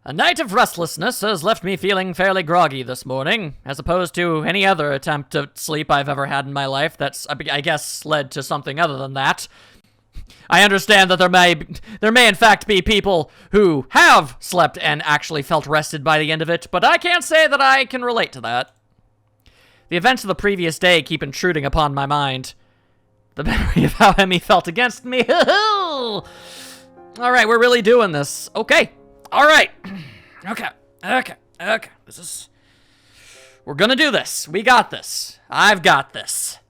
A night of restlessness has left me feeling fairly groggy this morning, as opposed to any other attempt at sleep I've ever had in my life that's, I guess, led to something other than that. I understand that there may in fact be people who have slept and actually felt rested by the end of it, but I can't say that I can relate to that. The events of the previous day keep intruding upon my mind. The memory of how Emmy felt against me. Alright, we're really doing this. Okay. Alright. Okay. We're gonna do this. We got this. I've got this.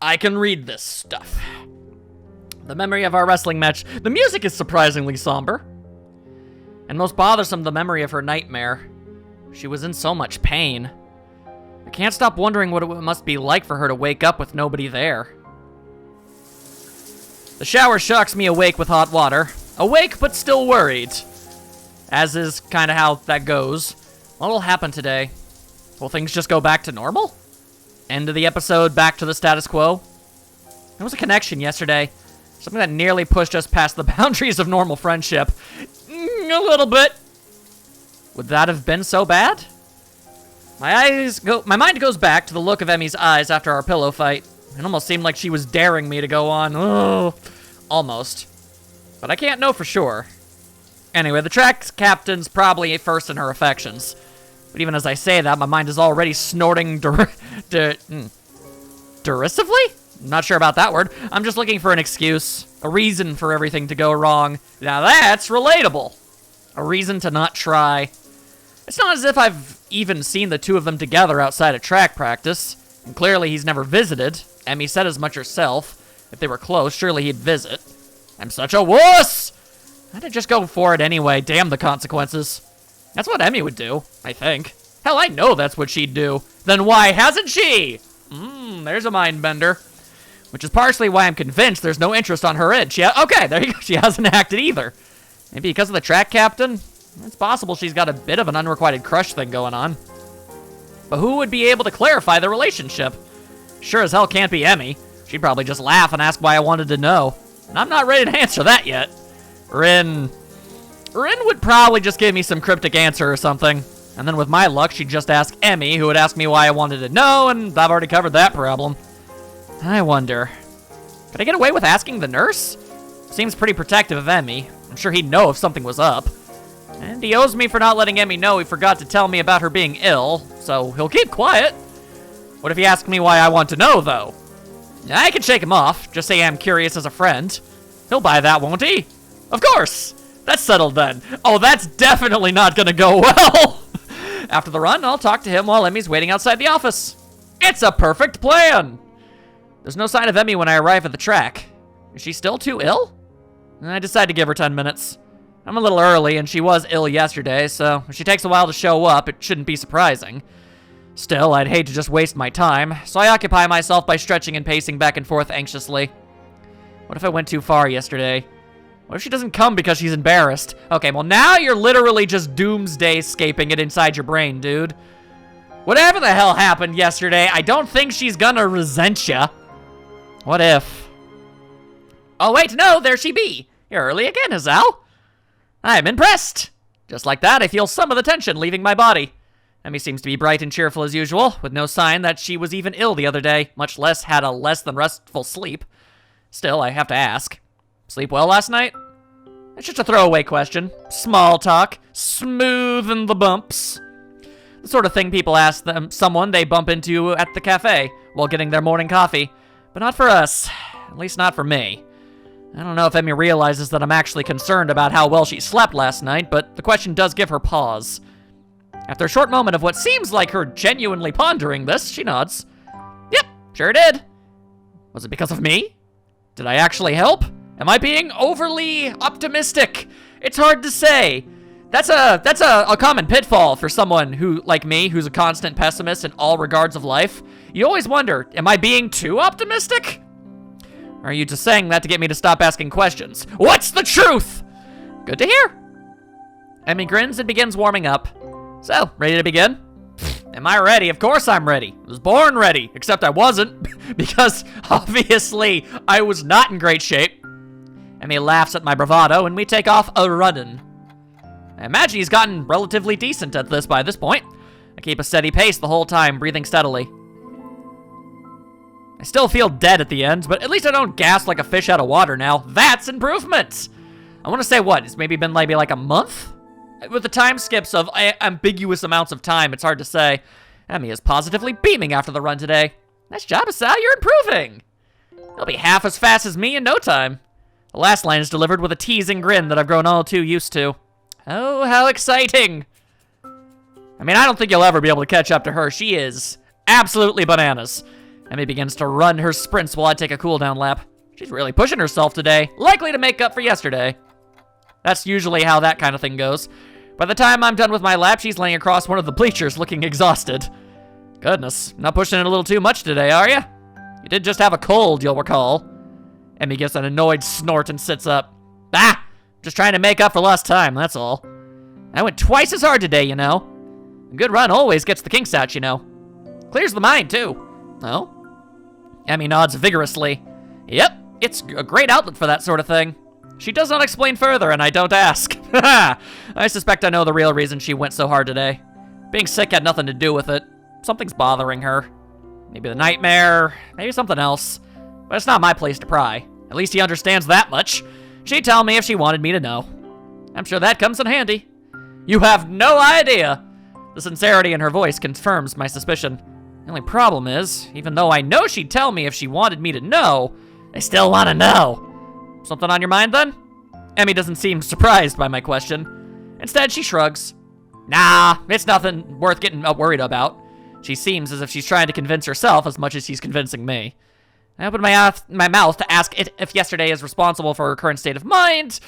I can read this stuff. The memory of our wrestling match. The music is surprisingly somber. And most bothersome, the memory of her nightmare. She was in so much pain. I can't stop wondering what it must be like for her to wake up with nobody there. The shower shocks me awake with hot water. Awake, but still worried. As is kind of how that goes. What'll happen today? Will things just go back to normal? End of the episode, back to the status quo? There was a connection yesterday. Something that nearly pushed us past the boundaries of normal friendship. A little bit. Would that have been so bad? My mind goes back to the look of Emmy's eyes after our pillow fight. It almost seemed like she was daring me to go on. Oh, almost. But I can't know for sure. Anyway, the track captain's probably first in her affections. But even as I say that, my mind is already snorting derisively? I'm not sure about that word. I'm just looking for an excuse, a reason for everything to go wrong. Now that's relatable. A reason to not try. It's not as if I've even seen the two of them together outside of track practice. And clearly he's never visited. Emmy said as much herself. If they were close, surely he'd visit. I'm such a wuss! I'd just go for it anyway, damn the consequences. That's what Emmy would do, I think. Hell, I know that's what she'd do. Then why hasn't she? There's a mind bender. Which is partially why I'm convinced there's no interest on her end. Okay, there you go. She hasn't acted either. Maybe because of the track captain? It's possible she's got a bit of an unrequited crush thing going on. But who would be able to clarify the relationship? Sure as hell can't be Emmy. She'd probably just laugh and ask why I wanted to know. And I'm not ready to answer that yet. Rin would probably just give me some cryptic answer or something. And then with my luck, she'd just ask Emmy, who would ask me why I wanted to know, and I've already covered that problem. I wonder, could I get away with asking the nurse? Seems pretty protective of Emmy. I'm sure he'd know if something was up. And he owes me for not letting Emmy know he forgot to tell me about her being ill, so he'll keep quiet. What if he asked me why I want to know, though? I can shake him off, just say I'm curious as a friend. He'll buy that, won't he? Of course! That's settled then. Oh, that's definitely not gonna go well! After the run, I'll talk to him while Emmy's waiting outside the office. It's a perfect plan! There's no sign of Emmy when I arrive at the track. Is she still too ill? I decide to give her 10 minutes. I'm a little early, and she was ill yesterday, so if she takes a while to show up, it shouldn't be surprising. Still, I'd hate to just waste my time, so I occupy myself by stretching and pacing back and forth anxiously. What if I went too far yesterday? What if she doesn't come because she's embarrassed? Okay, well now you're literally just doomsday-scaping it inside your brain, dude. Whatever the hell happened yesterday, I don't think she's gonna resent ya. What if? Oh wait, no, there she be. You're early again, Hazal. I'm impressed. Just like that, I feel some of the tension leaving my body. Emmy seems to be bright and cheerful as usual, with no sign that she was even ill the other day, much less had a less than restful sleep. Still, I have to ask. Sleep well last night? It's just a throwaway question. Small talk. Smoothen the bumps. The sort of thing people ask someone they bump into at the cafe while getting their morning coffee. But not for us. At least not for me. I don't know if Emmy realizes that I'm actually concerned about how well she slept last night, but the question does give her pause. After a short moment of what seems like her genuinely pondering this, she nods. Yep, sure did. Was it because of me? Did I actually help? Am I being overly optimistic? It's hard to say. That's a common pitfall for someone who, like me, who's a constant pessimist in all regards of life. You always wonder, am I being too optimistic? Or are you just saying that to get me to stop asking questions? What's the truth? Good to hear. Emmy grins and begins warming up. So, ready to begin? Am I ready? Of course I'm ready. I was born ready, except I wasn't, because obviously I was not in great shape. Emmy laughs at my bravado, and we take off a runnin'. I imagine he's gotten relatively decent at this by this point. I keep a steady pace the whole time, breathing steadily. I still feel dead at the end, but at least I don't gasp like a fish out of water now. That's improvement! I want to say what, it's maybe been maybe like a month? With the time skips of ambiguous amounts of time, it's hard to say. Emmy is positively beaming after the run today. Nice job, Asao, you're improving! You'll be half as fast as me in no time. The last line is delivered with a teasing grin that I've grown all too used to. Oh, how exciting! I mean, I don't think you'll ever be able to catch up to her. She is absolutely bananas. Emmy begins to run her sprints while I take a cool-down lap. She's really pushing herself today, likely to make up for yesterday. That's usually how that kind of thing goes. By the time I'm done with my lap, she's laying across one of the bleachers looking exhausted. Goodness, not pushing it a little too much today, are you? You did just have a cold, you'll recall. Emmy gives an annoyed snort and sits up. Ah! Just trying to make up for lost time, that's all. I went twice as hard today, you know. A good run always gets the kinks out, you know. Clears the mind, too. Oh? Emmy nods vigorously. Yep, it's a great outlet for that sort of thing. She does not explain further, and I don't ask. I suspect I know the real reason she went so hard today. Being sick had nothing to do with it. Something's bothering her. Maybe the nightmare, maybe something else. But it's not my place to pry. At least he understands that much. She'd tell me if she wanted me to know. I'm sure that comes in handy. You have no idea. The sincerity in her voice confirms my suspicion. The only problem is, even though I know she'd tell me if she wanted me to know, I still want to know. Something on your mind, then? Emmy doesn't seem surprised by my question. Instead, she shrugs. Nah, it's nothing worth getting worried about. She seems as if she's trying to convince herself as much as she's convincing me. I opened my mouth to ask it if yesterday is responsible for her current state of mind,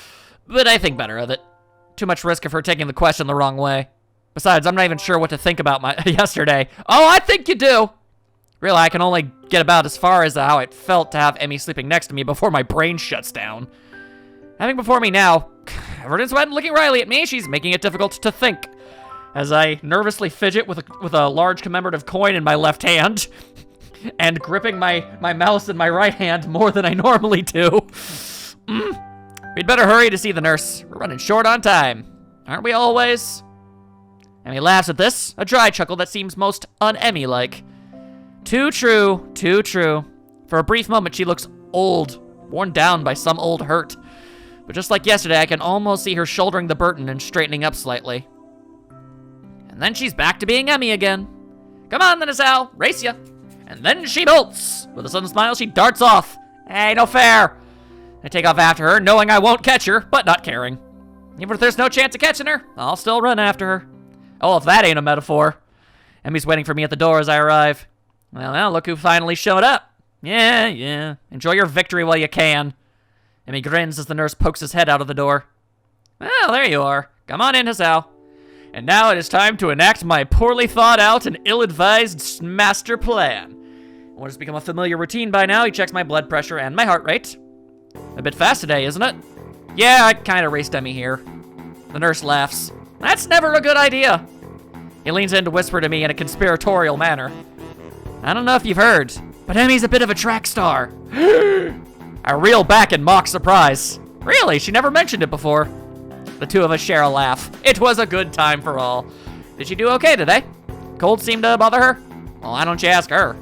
but I think better of it. Too much risk of her taking the question the wrong way. Besides, I'm not even sure what to think about my yesterday. Oh, I think you do! Really, I can only get about as far as how it felt to have Emmy sleeping next to me before my brain shuts down. Having before me now, everyone's looking wryly at me, she's making it difficult to think. As I nervously fidget with a large commemorative coin in my left hand, and gripping my mouse in my right hand more than I normally do. We'd better hurry to see the nurse. We're running short on time. Aren't we always? Emmy laughs at this, a dry chuckle that seems most un-Emmy-like. Too true, too true. For a brief moment, she looks old, worn down by some old hurt. But just like yesterday, I can almost see her shouldering the burden and straightening up slightly. And then she's back to being Emmy again. Come on, then, Asao, race ya. And then she bolts. With a sudden smile, she darts off. Hey, no fair. I take off after her, knowing I won't catch her, but not caring. Even if there's no chance of catching her, I'll still run after her. Oh, if that ain't a metaphor. Emmy's waiting for me at the door as I arrive. Well, look who finally showed up. Yeah. Enjoy your victory while you can. Emmy grins as the nurse pokes his head out of the door. Well, there you are. Come on in, Asao. And now it is time to enact my poorly thought out and ill-advised master plan. What has become a familiar routine by now, he checks my blood pressure and my heart rate. A bit fast today, isn't it? Yeah, I kind of raced Emmy here. The nurse laughs. That's never a good idea. He leans in to whisper to me in a conspiratorial manner. I don't know if you've heard, but Emmy's a bit of a track star. I reel back in mock surprise. Really? She never mentioned it before. The two of us share a laugh. It was a good time for all. Did she do okay today? Cold seemed to bother her? Well, why don't you ask her?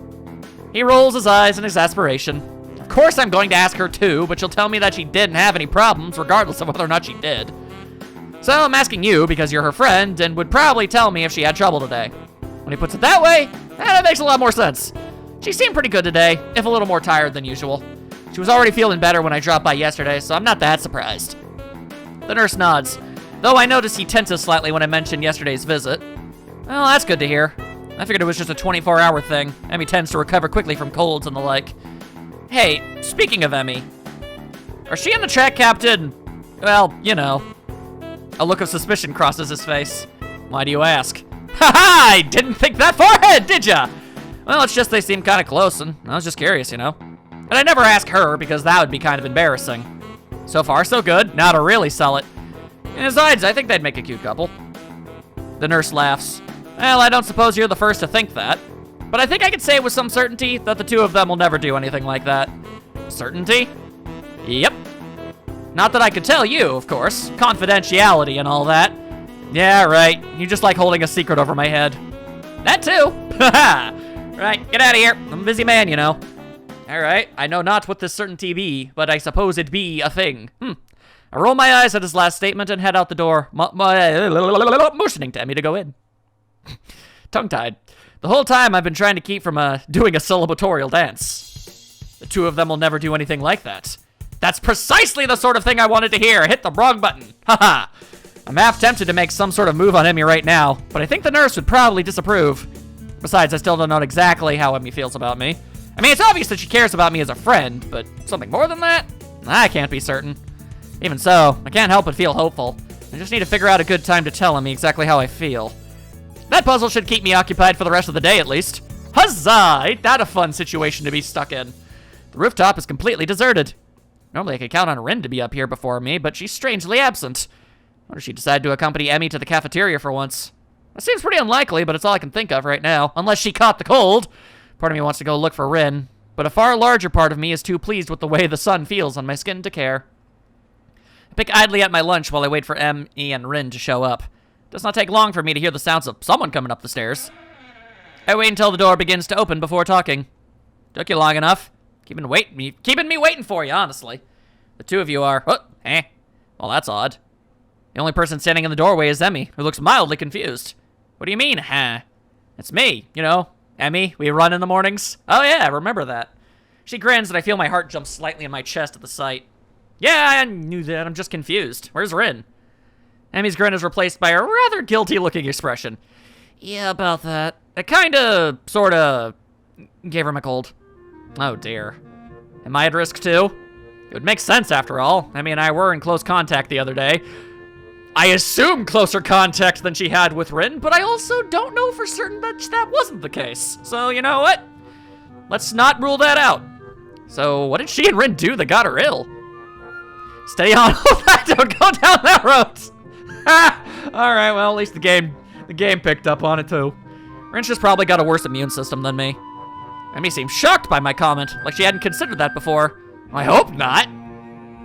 He rolls his eyes in exasperation. Of course I'm going to ask her too, but she'll tell me that she didn't have any problems, regardless of whether or not she did. So I'm asking you because you're her friend and would probably tell me if she had trouble today. When he puts it that way, that makes a lot more sense. She seemed pretty good today, if a little more tired than usual. She was already feeling better when I dropped by yesterday, so I'm not that surprised. The nurse nods, though I notice he tenses slightly when I mentioned yesterday's visit. Well, that's good to hear. I figured it was just a 24-hour thing. Emmy tends to recover quickly from colds and the like. Hey, speaking of Emmy, are she and the track captain, well, you know. A look of suspicion crosses his face. Why do you ask? Ha-ha! I didn't think that far ahead, did ya? Well, it's just they seem kind of close, and I was just curious, you know. And I never ask her, because that would be kind of embarrassing. So far, so good. Now to really sell it. And besides, I think they'd make a cute couple. The nurse laughs. Well, I don't suppose you're the first to think that. But I think I can say with some certainty that the two of them will never do anything like that. Certainty? Yep. Not that I could tell you, of course. Confidentiality and all that. Yeah, right. You just like holding a secret over my head. That too. Right, get out of here. I'm a busy man, you know. All right, I know not what this certainty be, but I suppose it be a thing. I roll my eyes at his last statement and head out the door, motioning to Emmy to go in. Tongue-tied. The whole time I've been trying to keep from doing a celebratorial dance. The two of them will never do anything like that. That's precisely the sort of thing I wanted to hear. Hit the wrong button. Haha. I'm half tempted to make some sort of move on Emmy right now, but I think the nurse would probably disapprove. Besides, I still don't know exactly how Emmy feels about me. I mean, it's obvious that she cares about me as a friend, but something more than that? I can't be certain. Even so, I can't help but feel hopeful. I just need to figure out a good time to tell Emmy exactly how I feel. That puzzle should keep me occupied for the rest of the day, at least. Huzzah! Ain't that a fun situation to be stuck in? The rooftop is completely deserted. Normally I could count on Rin to be up here before me, but she's strangely absent. Wonder if she decided to accompany Emmy to the cafeteria for once. That seems pretty unlikely, but it's all I can think of right now. Unless she caught the cold. Part of me wants to go look for Rin, but a far larger part of me is too pleased with the way the sun feels on my skin to care. I pick idly at my lunch while I wait for Emmy and Rin to show up. It does not take long for me to hear the sounds of someone coming up the stairs. I wait until the door begins to open before talking. Took you long enough. Keeping me waiting for you, honestly. The two of you are... Well, that's odd. The only person standing in the doorway is Emmy, who looks mildly confused. What do you mean, huh? It's me, you know. Emmy, we run in the mornings. Oh yeah, I remember that. She grins and I feel my heart jump slightly in my chest at the sight. Yeah, I knew that. I'm just confused. Where's Rin? Emmy's grin is replaced by a rather guilty-looking expression. Yeah, about that. It kinda, sorta, gave her my cold. Oh dear. Am I at risk too? It would make sense after all. Emmy and I were in close contact the other day. I assume closer contact than she had with Rin, but I also don't know for certain that that wasn't the case. So, you know what? Let's not rule that out. So, what did she and Rin do that got her ill? Stay on. Don't go down that road. Alright, well, at least the game picked up on it too. Rin's just probably got a worse immune system than me. Emmy seemed shocked by my comment, like she hadn't considered that before. I hope not.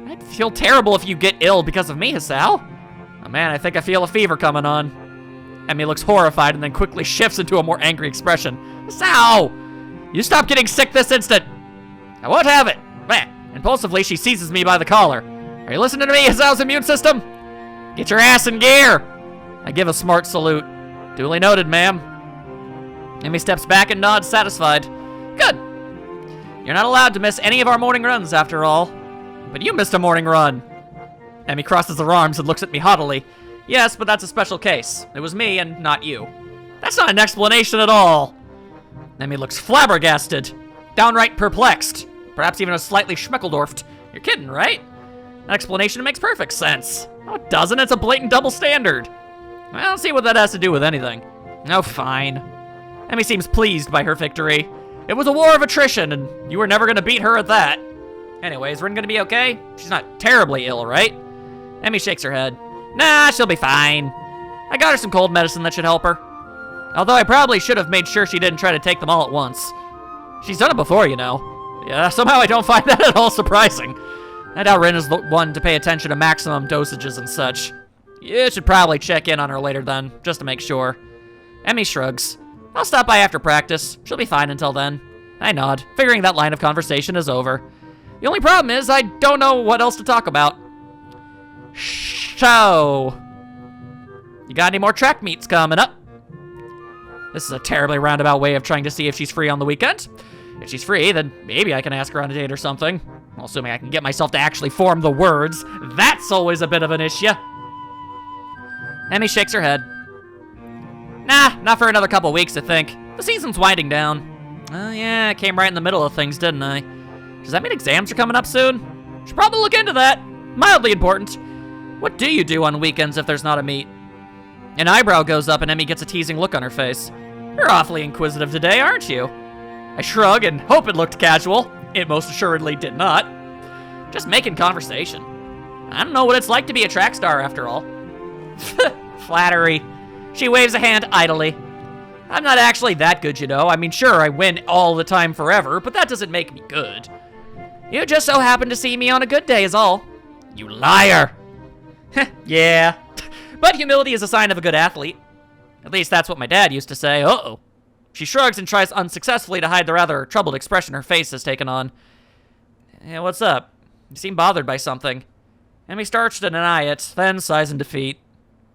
I'd feel terrible if you get ill because of me, Hasao. Oh man, I think I feel a fever coming on. Emmy looks horrified and then quickly shifts into a more angry expression. Hasao! You stop getting sick this instant! I won't have it! Impulsively, she seizes me by the collar. Are you listening to me, Hasao's immune system? Get your ass in gear! I give a smart salute. Duly noted, ma'am. Emmy steps back and nods, satisfied. Good. You're not allowed to miss any of our morning runs, after all. But you missed a morning run. Emmy crosses her arms and looks at me haughtily. Yes, but that's a special case. It was me and not you. That's not an explanation at all. Emmy looks flabbergasted. Downright perplexed. Perhaps even a slightly schmeckledorfed. You're kidding, right? That explanation makes perfect sense. No, it doesn't. It's a blatant double standard. I don't see what that has to do with anything. Oh, fine. Emmy seems pleased by her victory. It was a war of attrition, and you were never gonna beat her at that. Anyways, is Rin gonna be okay? She's not terribly ill, right? Emmy shakes her head. Nah, she'll be fine. I got her some cold medicine that should help her. Although I probably should have made sure she didn't try to take them all at once. She's done it before, you know. Yeah, somehow I don't find that at all surprising. I doubt Rin is the one to pay attention to maximum dosages and such. You should probably check in on her later then, just to make sure. Emmy shrugs. I'll stop by after practice. She'll be fine until then. I nod, figuring that line of conversation is over. The only problem is I don't know what else to talk about. So, you got any more track meets coming up? This is a terribly roundabout way of trying to see if she's free on the weekend. If she's free, then maybe I can ask her on a date or something. Well, assuming I can get myself to actually form the words. That's always a bit of an issue. Emmy shakes her head. Nah, not for another couple weeks, I think. The season's winding down. Oh yeah, I came right in the middle of things, didn't I? Does that mean exams are coming up soon? Should probably look into that. Mildly important. What do you do on weekends if there's not a meet? An eyebrow goes up and Emmy gets a teasing look on her face. You're awfully inquisitive today, aren't you? I shrug and hope it looked casual. It most assuredly did not. Just making conversation. I don't know what it's like to be a track star after all. Flattery. She waves a hand idly. I'm not actually that good, you know. I mean, sure, I win all the time forever, but that doesn't make me good. You just so happen to see me on a good day is all. You liar. Yeah. But humility is a sign of a good athlete. At least that's what my dad used to say. Uh-oh. She shrugs and tries unsuccessfully to hide the rather troubled expression her face has taken on. Hey, what's up? You seem bothered by something. Emmy starts to deny it, then sighs in defeat.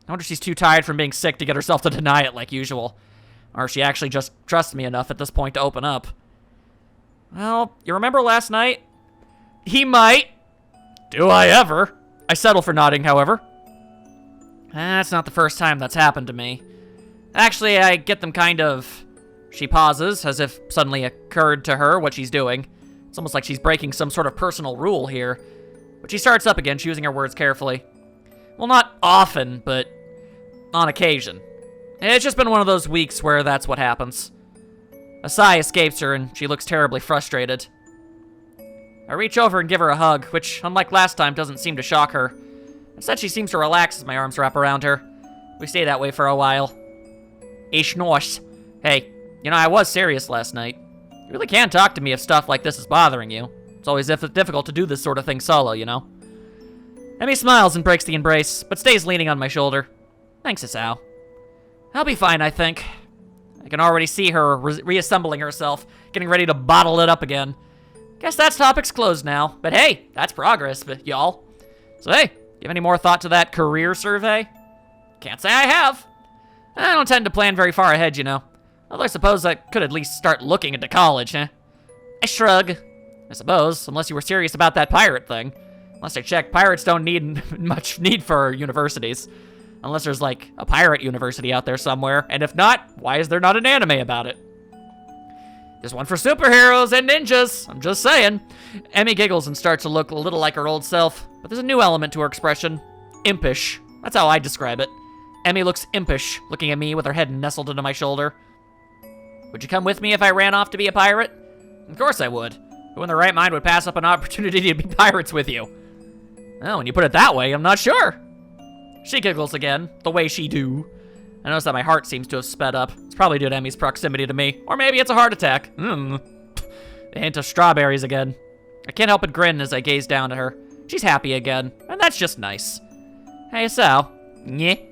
I wonder if she's too tired from being sick to get herself to deny it like usual. Or if she actually just trusts me enough at this point to open up. Well, you remember last night? He might. Do I ever? I settle for nodding, however. That's not the first time that's happened to me. Actually, I get them kind of... She pauses, as if suddenly occurred to her what she's doing. It's almost like she's breaking some sort of personal rule here. But she starts up again, choosing her words carefully. Well, not often, but on occasion. It's just been one of those weeks where that's what happens. A sigh escapes her, and she looks terribly frustrated. I reach over and give her a hug, which, unlike last time, doesn't seem to shock her. Instead, she seems to relax as my arms wrap around her. We stay that way for a while. Ich nice. Hey, you know, I was serious last night. You really can talk to me if stuff like this is bothering you. It's always difficult to do this sort of thing solo, you know? Emmy smiles and breaks the embrace, but stays leaning on my shoulder. Thanks, Isao. I'll be fine, I think. I can already see her reassembling herself, getting ready to bottle it up again. Guess that topic's closed now. But hey, that's progress, y'all. So hey, give any more thought to that career survey? Can't say I have. I don't tend to plan very far ahead, you know. Although I suppose I could at least start looking into college, huh? I shrug. I suppose, unless you were serious about that pirate thing. Last I checked, pirates don't need much need for universities. Unless there's, like, a pirate university out there somewhere. And if not, why is there not an anime about it? There's one for superheroes and ninjas. I'm just saying. Emmy giggles and starts to look a little like her old self. But there's a new element to her expression. Impish. That's how I describe it. Emmy looks impish, looking at me with her head nestled into my shoulder. Would you come with me if I ran off to be a pirate? Of course I would. Who in their right mind would pass up an opportunity to be pirates with you? Well, when you put it that way, I'm not sure. She giggles again, the way she do. I notice that my heart seems to have sped up. It's probably due to Emmy's proximity to me. Or maybe it's a heart attack. A hint of strawberries again. I can't help but grin as I gaze down at her. She's happy again, and that's just nice. Hey, Sal. Nyeh.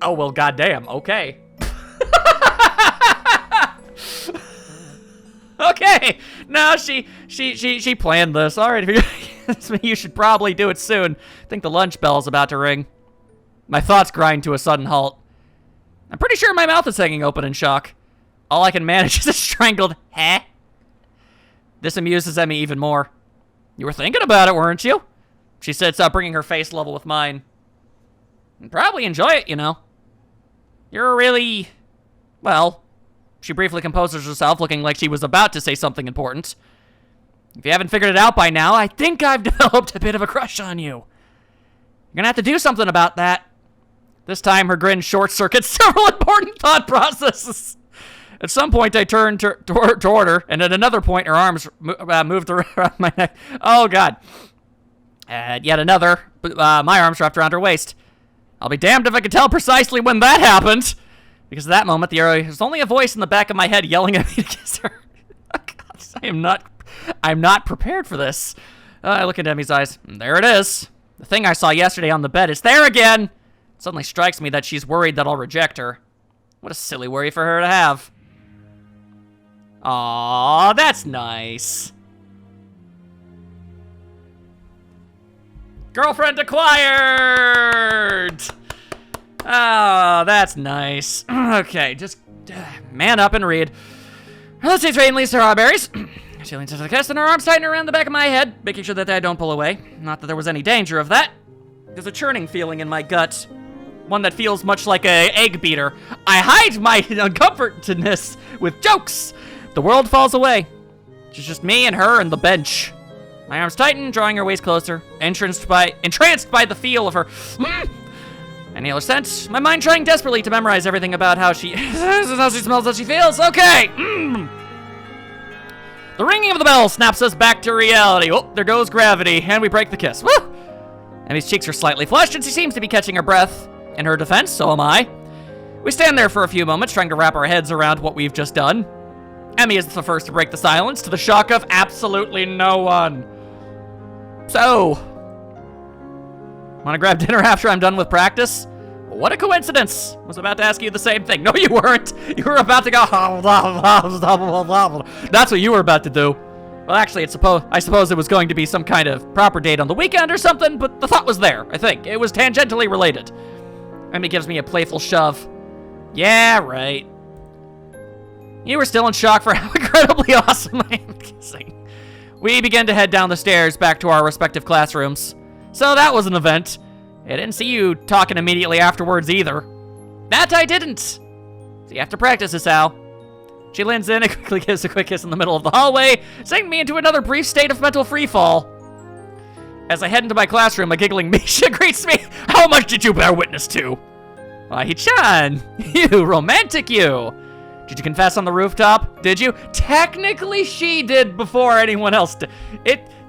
Oh, well, goddamn, okay. Okay, no, she planned this. All right, you should probably do it soon. I think the lunch bell's about to ring. My thoughts grind to a sudden halt. I'm pretty sure my mouth is hanging open in shock. All I can manage is a strangled "heh." This amuses Emmy even more. You were thinking about it, weren't you? She sits up, bringing her face level with mine. You'd probably enjoy it, you know. You're really... Well... She briefly composes herself, looking like she was about to say something important. If you haven't figured it out by now, I think I've developed a bit of a crush on you. You're gonna have to do something about that. This time, her grin short-circuits several important thought processes. At some point, I turned toward her, and at another point, her arms moved around my neck. Oh, God. At yet another, my arms wrapped around her waist. I'll be damned if I could tell precisely when that happened. Because at that moment, there was only a voice in the back of my head yelling at me to kiss her. Oh, God, I'm not prepared for this. I look into Emmy's eyes. There it is. The thing I saw yesterday on the bed is there again. It suddenly strikes me that she's worried that I'll reject her. What a silly worry for her to have. Aw, that's nice. Girlfriend acquired! Oh, that's nice. Okay, just man up and read. Let's see, Trainly strawberries. She leans into the kiss and her arms tighten around the back of my head, making sure that I don't pull away. Not that there was any danger of that. There's a churning feeling in my gut. One that feels much like a egg beater. I hide my uncomfortedness with jokes. The world falls away. It's just me and her and the bench. My arms tighten, drawing her waist closer, entranced by the feel of her. Any other sense? My mind trying desperately to memorize everything about how she how she smells, how she feels. Okay. The ringing of the bell snaps us back to reality. Oh, there goes gravity, and we break the kiss. Woo! Emmy's cheeks are slightly flushed, and she seems to be catching her breath. In her defense, so am I. We stand there for a few moments, trying to wrap our heads around what we've just done. Emmy is the first to break the silence, to the shock of absolutely no one. So, Want to grab dinner after I'm done with practice? What a coincidence. I was about to ask you the same thing. No, you weren't. You were about to go. That's what you were about to do. Well, actually, I suppose it was going to be some kind of proper date on the weekend or something, but the thought was there, I think. It was tangentially related. Emmy gives me a playful shove. Yeah, right. You were still in shock for how incredibly awesome I am kissing. We began to head down the stairs back to our respective classrooms. So that was an event. I didn't see you talking immediately afterwards either. That I didn't. So you have to practice this, Al. She leans in and quickly gives a quick kiss in the middle of the hallway, sending me into another brief state of mental freefall. As I head into my classroom, a giggling Misha greets me. How much did you bear witness to? Why-chan, you romantic you. Did you confess on the rooftop? Did you? Technically, she did before anyone else did.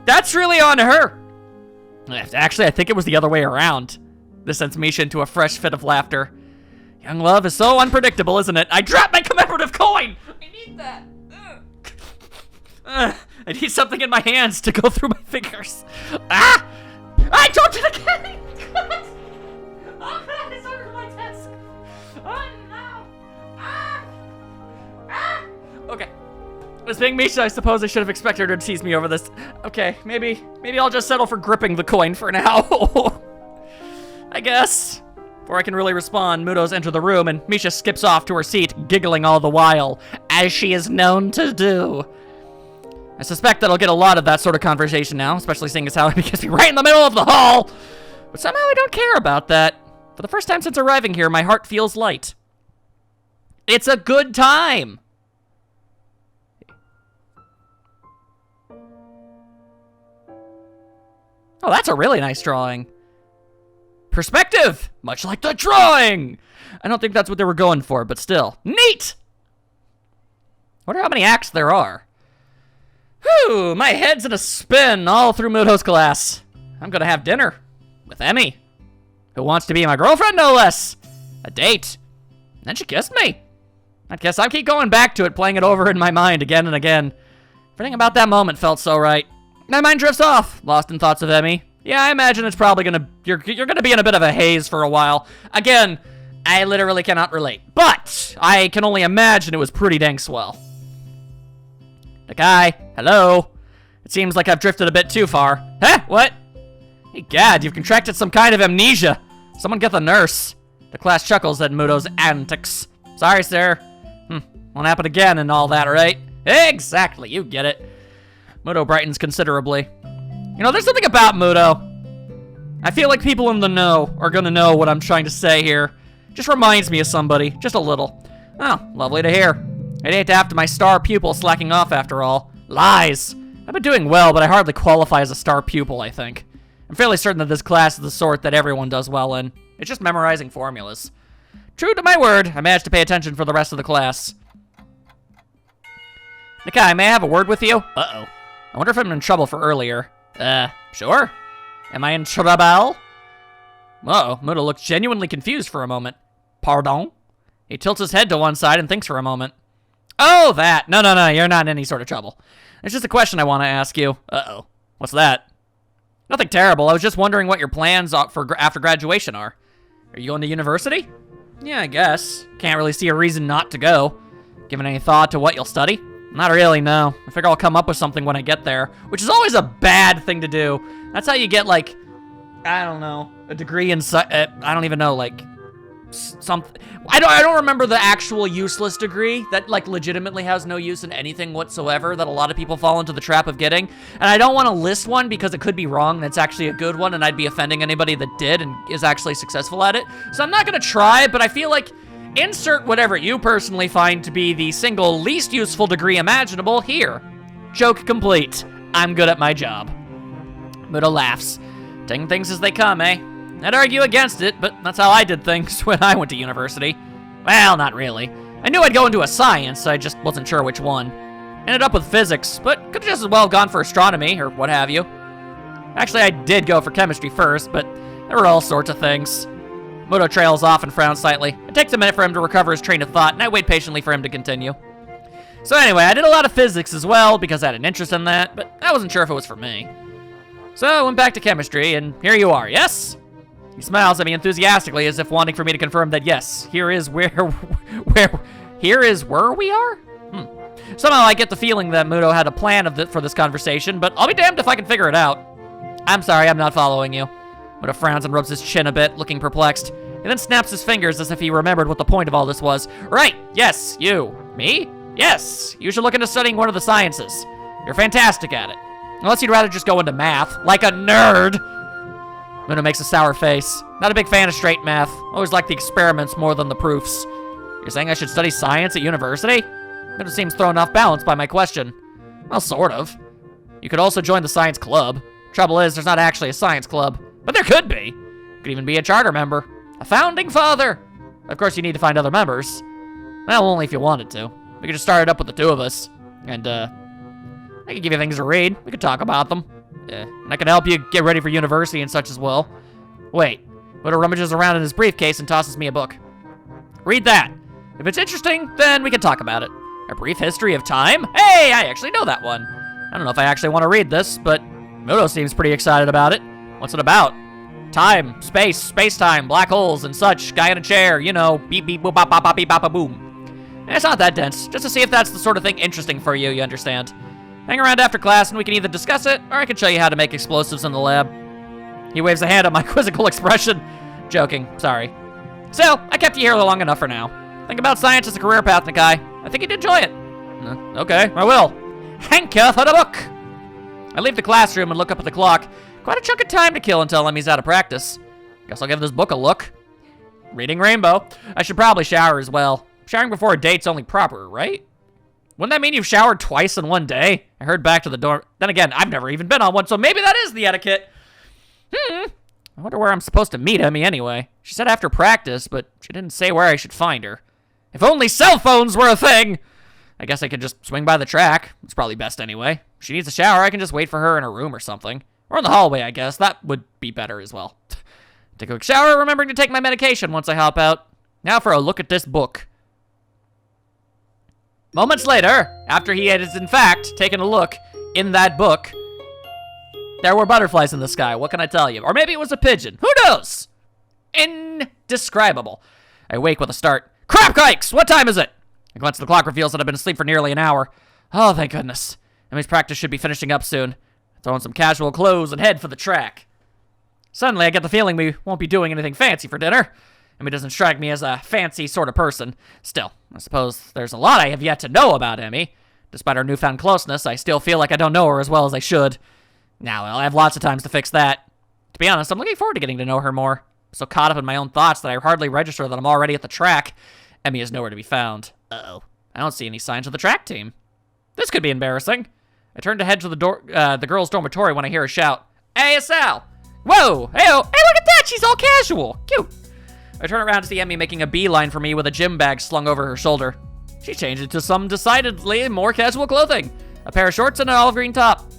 That's really on her. Actually, I think it was the other way around. This sends Misha into a fresh fit of laughter. Young love is so unpredictable, isn't it? I dropped my commemorative coin! I need that. I need something in my hands to go through my fingers. Ah! I dropped it again! Oh god, it's under my desk. Oh no! Ah! Ah! Okay. As being Misha, I suppose I should have expected her to tease me over this. Okay, maybe I'll just settle for gripping the coin for now. I guess. Before I can really respond, Muto's enter the room and Misha skips off to her seat, giggling all the while, as she is known to do. I suspect that I'll get a lot of that sort of conversation now, especially seeing as how it gets me right in the middle of the hall. But somehow I don't care about that. For the first time since arriving here, my heart feels light. It's a good time. Oh, that's a really nice drawing. Perspective, much like the drawing. I don't think that's what they were going for, but still, neat. Wonder how many acts there are. Whew, my head's in a spin all through Muto's class. I'm gonna have dinner with Emmy, who wants to be my girlfriend, no less. A date. And then she kissed me. I guess I keep going back to it, playing it over in my mind again and again. Everything about that moment felt so right. My mind drifts off, lost in thoughts of Emmy. Yeah, I imagine it's probably you're gonna be in a bit of a haze for a while. Again, I literally cannot relate, but I can only imagine it was pretty dang swell. Nakai, hello. It seems like I've drifted a bit too far. Huh? What? Hey, Gad, you've contracted some kind of amnesia. Someone get the nurse. The class chuckles at Muto's antics. Sorry, sir. Won't happen again and all that, right? Exactly, you get it. Muto brightens considerably. You know, there's something about Muto. I feel like people in the know are gonna know what I'm trying to say here. Just reminds me of somebody, just a little. Oh, lovely to hear. I'd hate to have my star pupil slacking off after all. Lies. I've been doing well, but I hardly qualify as a star pupil, I think. I'm fairly certain that this class is the sort that everyone does well in. It's just memorizing formulas. True to my word, I managed to pay attention for the rest of the class. Nakai, may I have a word with you? Uh-oh. I wonder if I'm in trouble for earlier. Sure. Am I in trouble? Uh-oh, Muto looks genuinely confused for a moment. Pardon? He tilts his head to one side and thinks for a moment. Oh, that. No, you're not in any sort of trouble. There's just a question I want to ask you. Uh-oh. What's that? Nothing terrible. I was just wondering what your plans for after graduation are. Are you going to university? Yeah, I guess. Can't really see a reason not to go. Given any thought to what you'll study? Not really, no. I figure I'll come up with something when I get there, which is always a bad thing to do. That's how you get, like, I don't know, a degree in, I don't even know, like, something. I don't remember the actual useless degree that, like, legitimately has no use in anything whatsoever that a lot of people fall into the trap of getting. And I don't want to list one because it could be wrong. That's actually a good one, and I'd be offending anybody that did and is actually successful at it. So I'm not going to try, but I feel like insert whatever you personally find to be the single least useful degree imaginable here. Joke complete. I'm good at my job. Muto laughs. Taking things as they come, eh? I'd argue against it, but that's how I did things when I went to university. Well, not really. I knew I'd go into a science, I just wasn't sure which one. Ended up with physics, but could have just as well gone for astronomy, or what have you. Actually, I did go for chemistry first, but there were all sorts of things. Muto trails off and frowns slightly. It takes a minute for him to recover his train of thought, and I wait patiently for him to continue. So anyway, I did a lot of physics as well, because I had an interest in that, but I wasn't sure if it was for me. So I went back to chemistry, and here you are, yes? He smiles at me enthusiastically as if wanting for me to confirm that yes, here is where we are? Somehow I get the feeling that Muto had a plan for this conversation, but I'll be damned if I can figure it out. I'm sorry, I'm not following you. Muto frowns and rubs his chin a bit, looking perplexed. He then snaps his fingers as if he remembered what the point of all this was. Right, yes, you. Me? Yes, you should look into studying one of the sciences. You're fantastic at it. Unless you'd rather just go into math, like a nerd. Muto makes a sour face. Not a big fan of straight math. Always like the experiments more than the proofs. You're saying I should study science at university? Muto seems thrown off balance by my question. Well, sort of. You could also join the science club. Trouble is, there's not actually a science club. But there could be. You could even be a charter member. A founding father. Of course, you need to find other members. Well, only if you wanted to. We could just start it up with the two of us. And, I could give you things to read. We could talk about them. And I could help you get ready for university and such as well. Wait. Muto rummages around in his briefcase and tosses me a book. Read that. If it's interesting, then we can talk about it. A Brief History of Time? Hey, I actually know that one. I don't know if I actually want to read this, but Muto seems pretty excited about it. What's it about? Time, space, space-time, black holes, and such. Guy in a chair, you know, beep beep boop bop bop bop beep bop boom. It's not that dense, just to see if that's the sort of thing interesting for you, you understand. Hang around after class and we can either discuss it, or I can show you how to make explosives in the lab. He waves a hand at my quizzical expression. Joking, sorry. So, I kept you here long enough for now. Think about science as a career path, Nakai. I think you'd enjoy it. Okay, I will. Hanker for the book! I leave the classroom and look up at the clock. Quite a chunk of time to kill until Emmy's out of practice. Guess I'll give this book a look. Reading Rainbow. I should probably shower as well. Showering before a date's only proper, right? Wouldn't that mean you've showered twice in one day? I heard back to the dorm. Then again, I've never even been on one, so maybe that is the etiquette. I wonder where I'm supposed to meet Emmy anyway. She said after practice, but she didn't say where I should find her. If only cell phones were a thing! I guess I could just swing by the track. It's probably best anyway. If she needs a shower, I can just wait for her in her room or something. Or in the hallway, I guess. That would be better as well. Take a quick shower, remembering to take my medication once I hop out. Now for a look at this book. Moments later, after he had in fact taken a look in that book, there were butterflies in the sky. What can I tell you? Or maybe it was a pigeon. Who knows? Indescribable. I wake with a start. Crap kikes! What time is it? A glance at the clock reveals that I've been asleep for nearly an hour. Oh, thank goodness. Emmy's practice should be finishing up soon. Throw on some casual clothes and head for the track. Suddenly, I get the feeling we won't be doing anything fancy for dinner. Emmy doesn't strike me as a fancy sort of person. Still, I suppose there's a lot I have yet to know about Emmy. Despite our newfound closeness, I still feel like I don't know her as well as I should. Now, I'll have lots of times to fix that. To be honest, I'm looking forward to getting to know her more. I'm so caught up in my own thoughts that I hardly register that I'm already at the track. Emmy is nowhere to be found. Uh-oh. I don't see any signs of the track team. This could be embarrassing. I turn to head to the girls' dormitory when I hear a shout. Hey, it's Sal! Whoa! Hey-oh! Hey, look at that! She's all casual! Cute! I turn around to see Emmy making a beeline for me with a gym bag slung over her shoulder. She changed into some decidedly more casual clothing. A pair of shorts and an olive green top.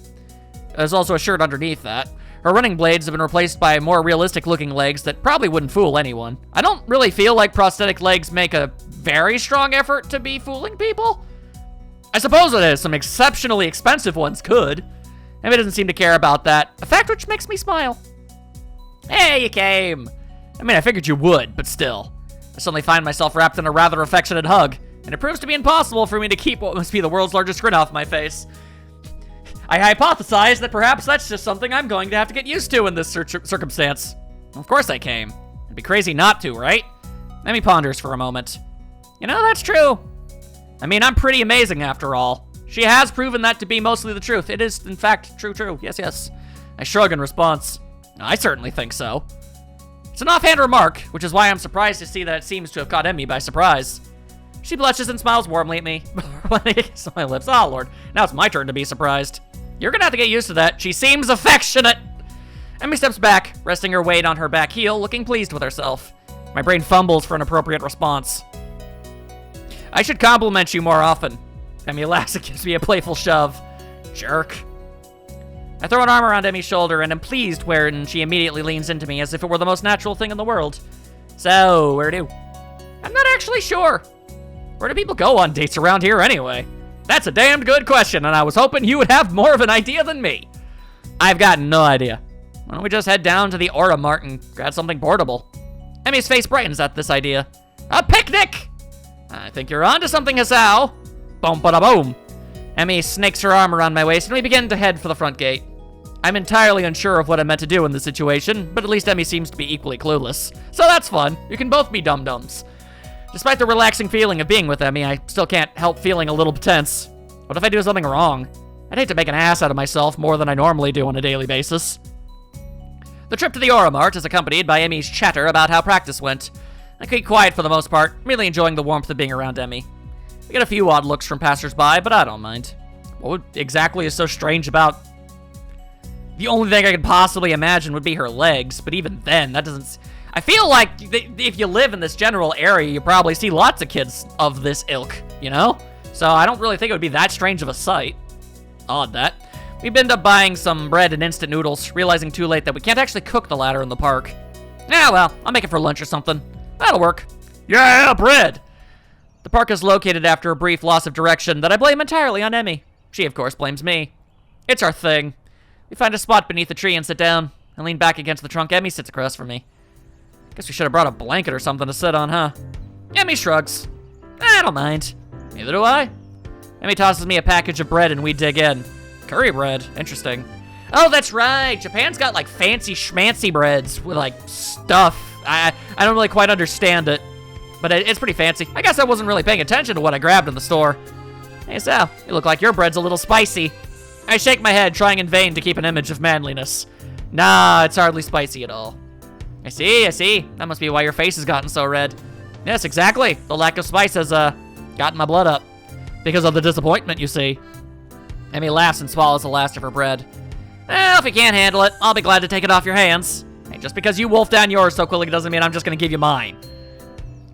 There's also a shirt underneath that. Her running blades have been replaced by more realistic-looking legs that probably wouldn't fool anyone. I don't really feel like prosthetic legs make a very strong effort to be fooling people. I suppose it is. Some exceptionally expensive ones could. Emmy doesn't seem to care about that, a fact which makes me smile. Hey, you came. I mean, I figured you would, but still. I suddenly find myself wrapped in a rather affectionate hug, and it proves to be impossible for me to keep what must be the world's largest grin off my face. I hypothesize that perhaps that's just something I'm going to have to get used to in this circumstance. Of course I came. It'd be crazy not to, right? Emmy ponders for a moment. You know, that's true. I mean, I'm pretty amazing after all. She has proven that to be mostly the truth. It is, in fact, true. Yes. I shrug in response. I certainly think so. It's an offhand remark, which is why I'm surprised to see that it seems to have caught Emmy by surprise. She blushes and smiles warmly at me when I kiss my lips. Oh, Lord. Now it's my turn to be surprised. You're gonna have to get used to that. She seems affectionate. Emmy steps back, resting her weight on her back heel, looking pleased with herself. My brain fumbles for an appropriate response. I should compliment you more often. Emmy laughs and gives me a playful shove. Jerk. I throw an arm around Emmy's shoulder and am pleased when she immediately leans into me as if it were the most natural thing in the world. So, where to? I'm not actually sure. Where do people go on dates around here anyway? That's a damned good question, and I was hoping you would have more of an idea than me. I've got no idea. Why don't we just head down to the Aura Mart and grab something portable? Emmy's face brightens at this idea. A picnic! I think you're onto something, Hisao. Boom, bada boom. Emmy snakes her arm around my waist, and we begin to head for the front gate. I'm entirely unsure of what I'm meant to do in this situation, but at least Emmy seems to be equally clueless. So that's fun. You can both be dum-dums. Despite the relaxing feeling of being with Emmy, I still can't help feeling a little tense. What if I do something wrong? I'd hate to make an ass out of myself more than I normally do on a daily basis. The trip to the Aura Mart is accompanied by Emmy's chatter about how practice went. I keep quiet for the most part, really enjoying the warmth of being around Emmy. We get a few odd looks from passersby, but I don't mind. What exactly is so strange about... The only thing I could possibly imagine would be her legs, but even then, that doesn't... I feel like if you live in this general area, you probably see lots of kids of this ilk, you know? So I don't really think it would be that strange of a sight. Odd that. We've ended up buying some bread and instant noodles, realizing too late that we can't actually cook the latter in the park. Yeah, well, I'll make it for lunch or something. That'll work. Yeah, bread! The park is located after a brief loss of direction that I blame entirely on Emmy. She, of course, blames me. It's our thing. We find a spot beneath a tree and sit down. I lean back against the trunk. Emmy sits across from me. Guess we should have brought a blanket or something to sit on, huh? Emmy shrugs. I don't mind. Neither do I. Emmy tosses me a package of bread and we dig in. Curry bread. Interesting. Oh, that's right. Japan's got, like, fancy schmancy breads with, like, stuff. I don't really quite understand it. But it's pretty fancy. I guess I wasn't really paying attention to what I grabbed in the store. Hey, Sal, you look like your bread's a little spicy. I shake my head, trying in vain to keep an image of manliness. Nah, it's hardly spicy at all. I see. That must be why your face has gotten so red. Yes, exactly. The lack of spice has, gotten my blood up. Because of the disappointment, you see. Emmy laughs and swallows the last of her bread. Well, if you can't handle it, I'll be glad to take it off your hands. Hey, just because you wolfed down yours so quickly doesn't mean I'm just gonna give you mine.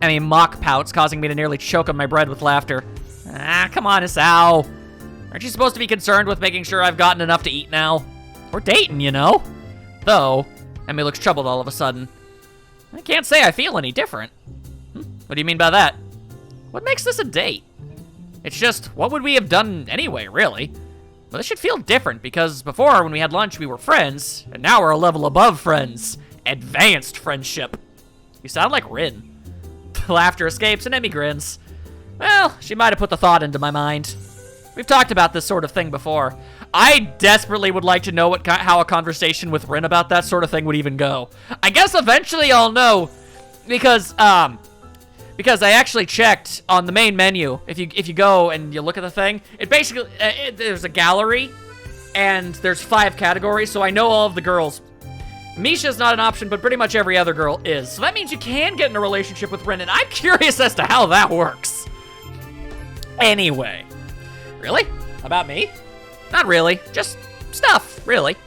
Emmy mock pouts, causing me to nearly choke on my bread with laughter. Ah, come on, Isao. Aren't you supposed to be concerned with making sure I've gotten enough to eat now? We're dating, you know? Though, Emmy looks troubled all of a sudden. I can't say I feel any different. What do you mean by that? What makes this a date? It's just, what would we have done anyway, really? Well, this should feel different, because before, when we had lunch, we were friends, and now we're a level above friends. Advanced friendship. You sound like Rin. Laughter escapes, and Emmy grins. Well, she might have put the thought into my mind. We've talked about this sort of thing before. I desperately would like to know how a conversation with Rin about that sort of thing would even go. I guess eventually I'll know, because I actually checked on the main menu. If you go and you look at the thing, it basically there's a gallery, and there's 5 categories. So I know all of the girls. Misha's not an option, but pretty much every other girl is. So that means you can get in a relationship with Rin, and I'm curious as to how that works. Anyway. Really? About me? Not really. Just stuff, really.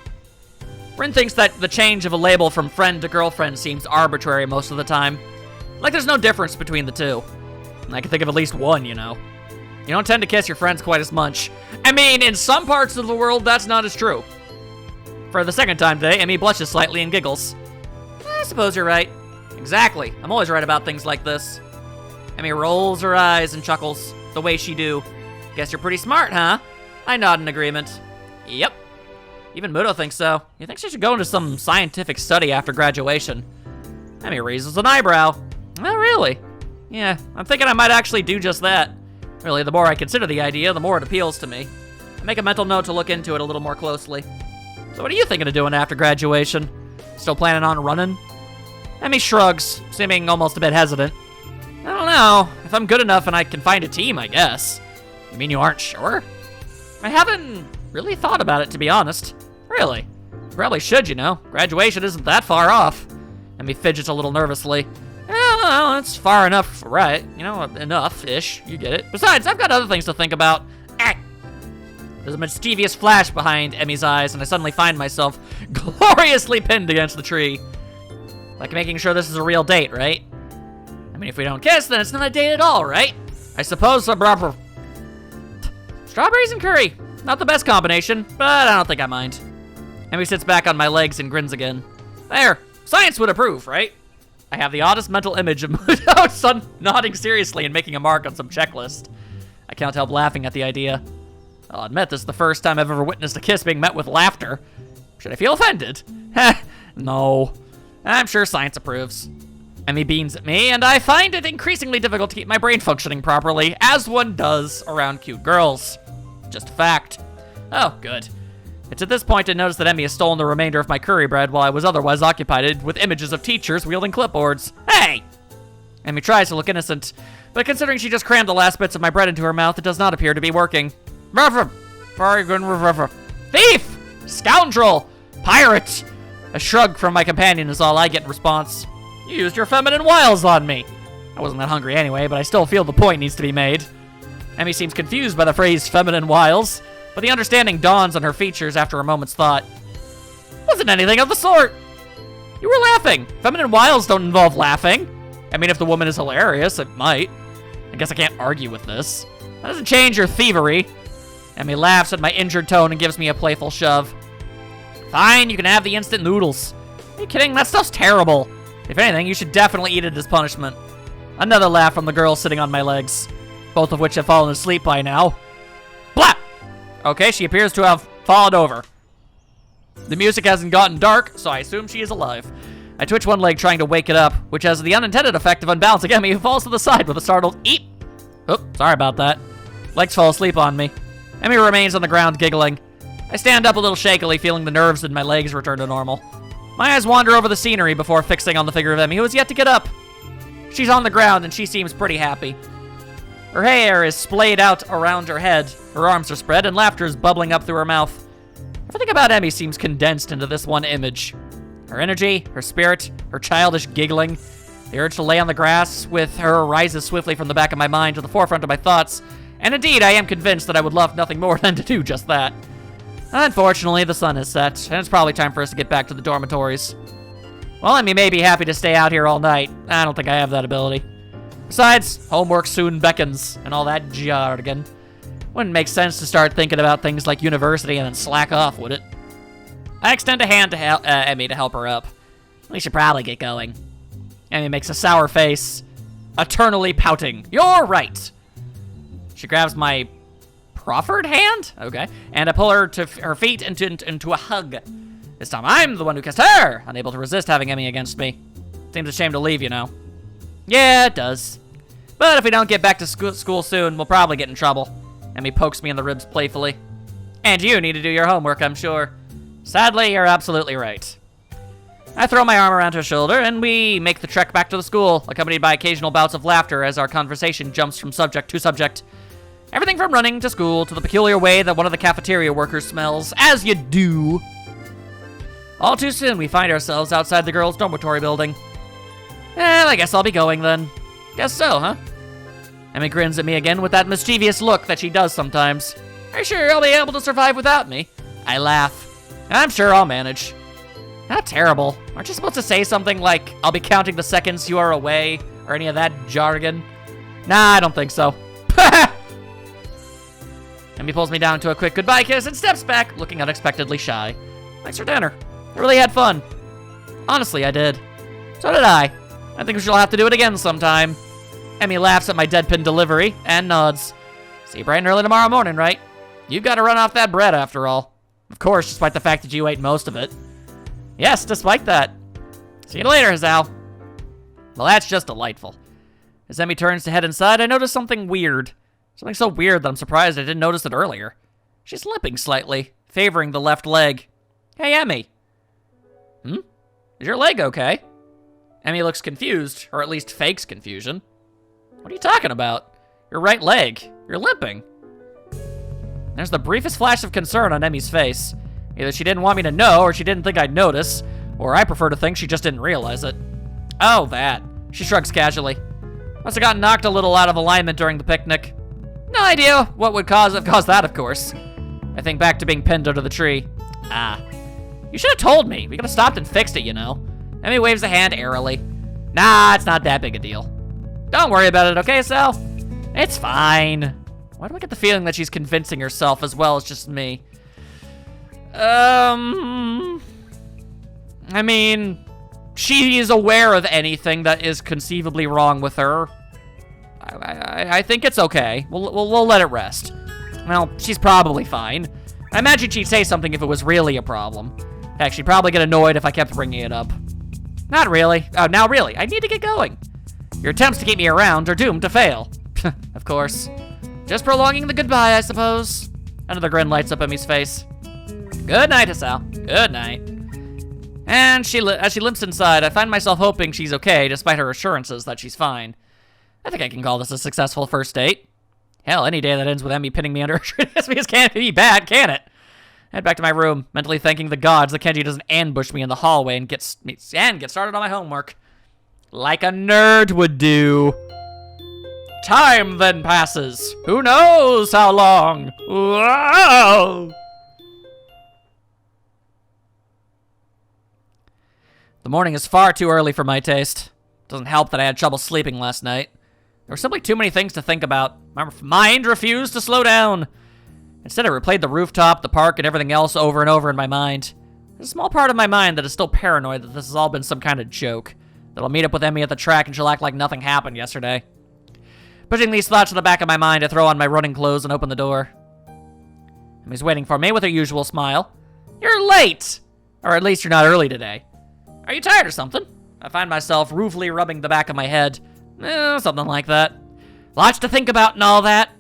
Rin thinks that the change of a label from friend to girlfriend seems arbitrary most of the time. Like there's no difference between the two. And I can think of at least one, you know. You don't tend to kiss your friends quite as much. I mean, in some parts of the world, that's not as true. For the second time today, Emmy blushes slightly and giggles. I suppose you're right. Exactly. I'm always right about things like this. Emmy rolls her eyes and chuckles, the way she do. Guess you're pretty smart, huh? I nod in agreement. Yep. Even Muto thinks so. He thinks she should go into some scientific study after graduation. Emmy raises an eyebrow. Oh, really? Yeah, I'm thinking I might actually do just that. Really, the more I consider the idea, the more it appeals to me. I make a mental note to look into it a little more closely. So what are you thinking of doing after graduation? Still planning on running? Emmy shrugs, seeming almost a bit hesitant. I don't know. If I'm good enough and I can find a team, I guess. You mean you aren't sure? I haven't really thought about it, to be honest. Really? Probably should, you know. Graduation isn't that far off. Emmy fidgets a little nervously. Well, it's far enough, right? You know, enough-ish. You get it. Besides, I've got other things to think about. There's a mischievous flash behind Emmy's eyes, and I suddenly find myself gloriously pinned against the tree. Like making sure this is a real date, right? I mean, if we don't kiss, then it's not a date at all, right? I suppose some proper... Strawberries and curry. Not the best combination, but I don't think I mind. Emmy sits back on my legs and grins again. There. Science would approve, right? I have the oddest mental image of Muto son nodding seriously and making a mark on some checklist. I can't help laughing at the idea. I'll admit this is the first time I've ever witnessed a kiss being met with laughter. Should I feel offended? Heh, no. I'm sure science approves. Emmy beams at me, and I find it increasingly difficult to keep my brain functioning properly, as one does around cute girls. Just a fact. Oh, good. It's at this point I noticed that Emmy has stolen the remainder of my curry bread while I was otherwise occupied with images of teachers wielding clipboards. Hey! Emmy tries to look innocent, but considering she just crammed the last bits of my bread into her mouth, it does not appear to be working. Thief! Scoundrel! Pirate! A shrug from my companion is all I get in response. You used your feminine wiles on me. I wasn't that hungry anyway, but I still feel the point needs to be made. Emmy seems confused by the phrase feminine wiles, but the understanding dawns on her features after a moment's thought. Wasn't anything of the sort. You were laughing. Feminine wiles don't involve laughing. I mean, if the woman is hilarious, it might. I guess I can't argue with this. That doesn't change your thievery. Emmy laughs at my injured tone and gives me a playful shove. Fine, you can have the instant noodles. Are you kidding? That stuff's terrible. If anything, you should definitely eat it as punishment. Another laugh from the girl sitting on my legs, both of which have fallen asleep by now. Blah! Okay, she appears to have fallen over. The music hasn't gotten dark, so I assume she is alive. I twitch one leg trying to wake it up, which has the unintended effect of unbalancing Emmy, who falls to the side with a startled eep. Oh, sorry about that. Legs fall asleep on me. Emmy remains on the ground giggling. I stand up a little shakily, feeling the nerves in my legs return to normal. My eyes wander over the scenery before fixing on the figure of Emmy, who has yet to get up. She's on the ground, and she seems pretty happy. Her hair is splayed out around her head, her arms are spread, and laughter is bubbling up through her mouth. Everything about Emmy seems condensed into this one image. Her energy, her spirit, her childish giggling. The urge to lay on the grass with her rises swiftly from the back of my mind to the forefront of my thoughts, and indeed I am convinced that I would love nothing more than to do just that. Unfortunately, the sun has set, and it's probably time for us to get back to the dormitories. Well, Emmy may be happy to stay out here all night. I don't think I have that ability. Besides, homework soon beckons, and all that jargon. Wouldn't make sense to start thinking about things like university and then slack off, would it? I extend a hand to Emmy to help her up. We should probably get going. Emmy makes a sour face, eternally pouting. You're right. She grabs my proffered hand? Okay. And I pull her to her feet into a hug. This time I'm the one who kissed her, unable to resist having Emmy against me. Seems a shame to leave, you know. Yeah, it does. But if we don't get back to school soon, we'll probably get in trouble. Emmy pokes me in the ribs playfully. And you need to do your homework, I'm sure. Sadly, you're absolutely right. I throw my arm around her shoulder, and we make the trek back to the school, accompanied by occasional bouts of laughter as our conversation jumps from subject to subject. Everything from running to school to the peculiar way that one of the cafeteria workers smells, as you do. All too soon, we find ourselves outside the girls' dormitory building. Well, I guess I'll be going then. Guess so, huh? Emmy grins at me again with that mischievous look that she does sometimes. Are you sure you'll be able to survive without me? I laugh. I'm sure I'll manage. Not terrible. Aren't you supposed to say something like, I'll be counting the seconds you are away, or any of that jargon? Nah, I don't think so. Emmy pulls me down to a quick goodbye kiss and steps back, looking unexpectedly shy. Thanks for dinner. I really had fun. Honestly, I did. So did I. I think she'll have to do it again sometime. Emmy laughs at my deadpan delivery and nods. See you bright and early tomorrow morning, right? You've got to run off that bread after all. Of course, despite the fact that you ate most of it. Yes, despite that. See you later, Hazal. Well, that's just delightful. As Emmy turns to head inside, I notice something weird. Something so weird that I'm surprised I didn't notice it earlier. She's limping slightly, favoring the left leg. Hey, Emmy. Is your leg okay? Emmy looks confused, or at least fakes confusion. What are you talking about? Your right leg. You're limping. There's the briefest flash of concern on Emmy's face. Either she didn't want me to know, or she didn't think I'd notice, or I prefer to think she just didn't realize it. Oh, that. She shrugs casually. Must have gotten knocked a little out of alignment during the picnic. No idea what would cause that, of course. I think back to being pinned under the tree. Ah. You should have told me. We could have stopped and fixed it, you know. Emmy waves a hand airily. Nah, it's not that big a deal. Don't worry about it, okay, Sal? It's fine. Why do I get the feeling that she's convincing herself as well as just me? I mean, she is aware of anything that is conceivably wrong with her. I think it's okay. We'll let it rest. Well, she's probably fine. I imagine she'd say something if it was really a problem. Heck, she'd probably get annoyed if I kept bringing it up. Not really. Oh, now really, I need to get going. Your attempts to keep me around are doomed to fail. Of course. Just prolonging the goodbye, I suppose. Another grin lights up Emmy's face. Good night, Hisao. Good night. And as she limps inside, I find myself hoping she's okay, despite her assurances that she's fine. I think I can call this a successful first date. Hell, any day that ends with Emmy pinning me under her dress can't be bad, can it? Head back to my room, mentally thanking the gods that Kenji doesn't ambush me in the hallway and get started on my homework. Like a nerd would do. Time then passes. Who knows how long? Whoa! The morning is far too early for my taste. Doesn't help that I had trouble sleeping last night. There were simply too many things to think about. My mind refused to slow down. Instead, I replayed the rooftop, the park, and everything else over and over in my mind. There's a small part of my mind that is still paranoid that this has all been some kind of joke. That I'll meet up with Emmy at the track and she'll act like nothing happened yesterday. Pushing these thoughts to the back of my mind, I throw on my running clothes and open the door. Emmy's waiting for me with her usual smile. You're late! Or at least you're not early today. Are you tired or something? I find myself ruefully rubbing the back of my head. Something like that. Lots to think about and all that.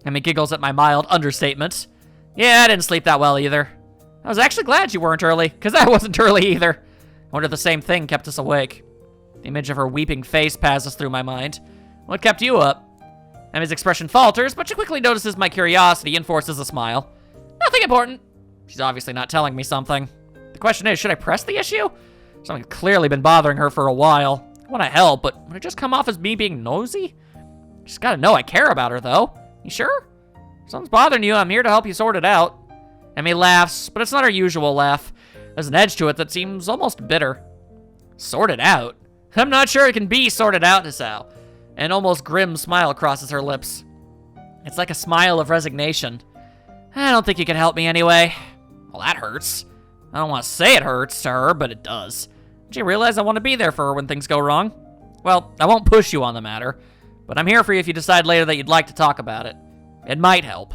Emmy giggles at my mild understatement. Yeah, I didn't sleep that well either. I was actually glad you weren't early, because I wasn't early either. I wonder if the same thing kept us awake. The image of her weeping face passes through my mind. What kept you up? Emmy's expression falters, but she quickly notices my curiosity and forces a smile. Nothing important. She's obviously not telling me something. The question is, should I press the issue? Something's clearly been bothering her for a while. I want to help, but would it just come off as me being nosy? She's got to know I care about her, though. You sure? If something's bothering you, I'm here to help you sort it out. Emmy laughs, but it's not her usual laugh. There's an edge to it that seems almost bitter. Sort it out? I'm not sure it can be sorted out, Hisao. An almost grim smile crosses her lips. It's like a smile of resignation. I don't think you can help me anyway. Well, that hurts. I don't want to say it hurts to her, but it does. She realize I want to be there for her when things go wrong. Well, I won't push you on the matter, but I'm here for you if you decide later that you'd like to talk about it. It might help.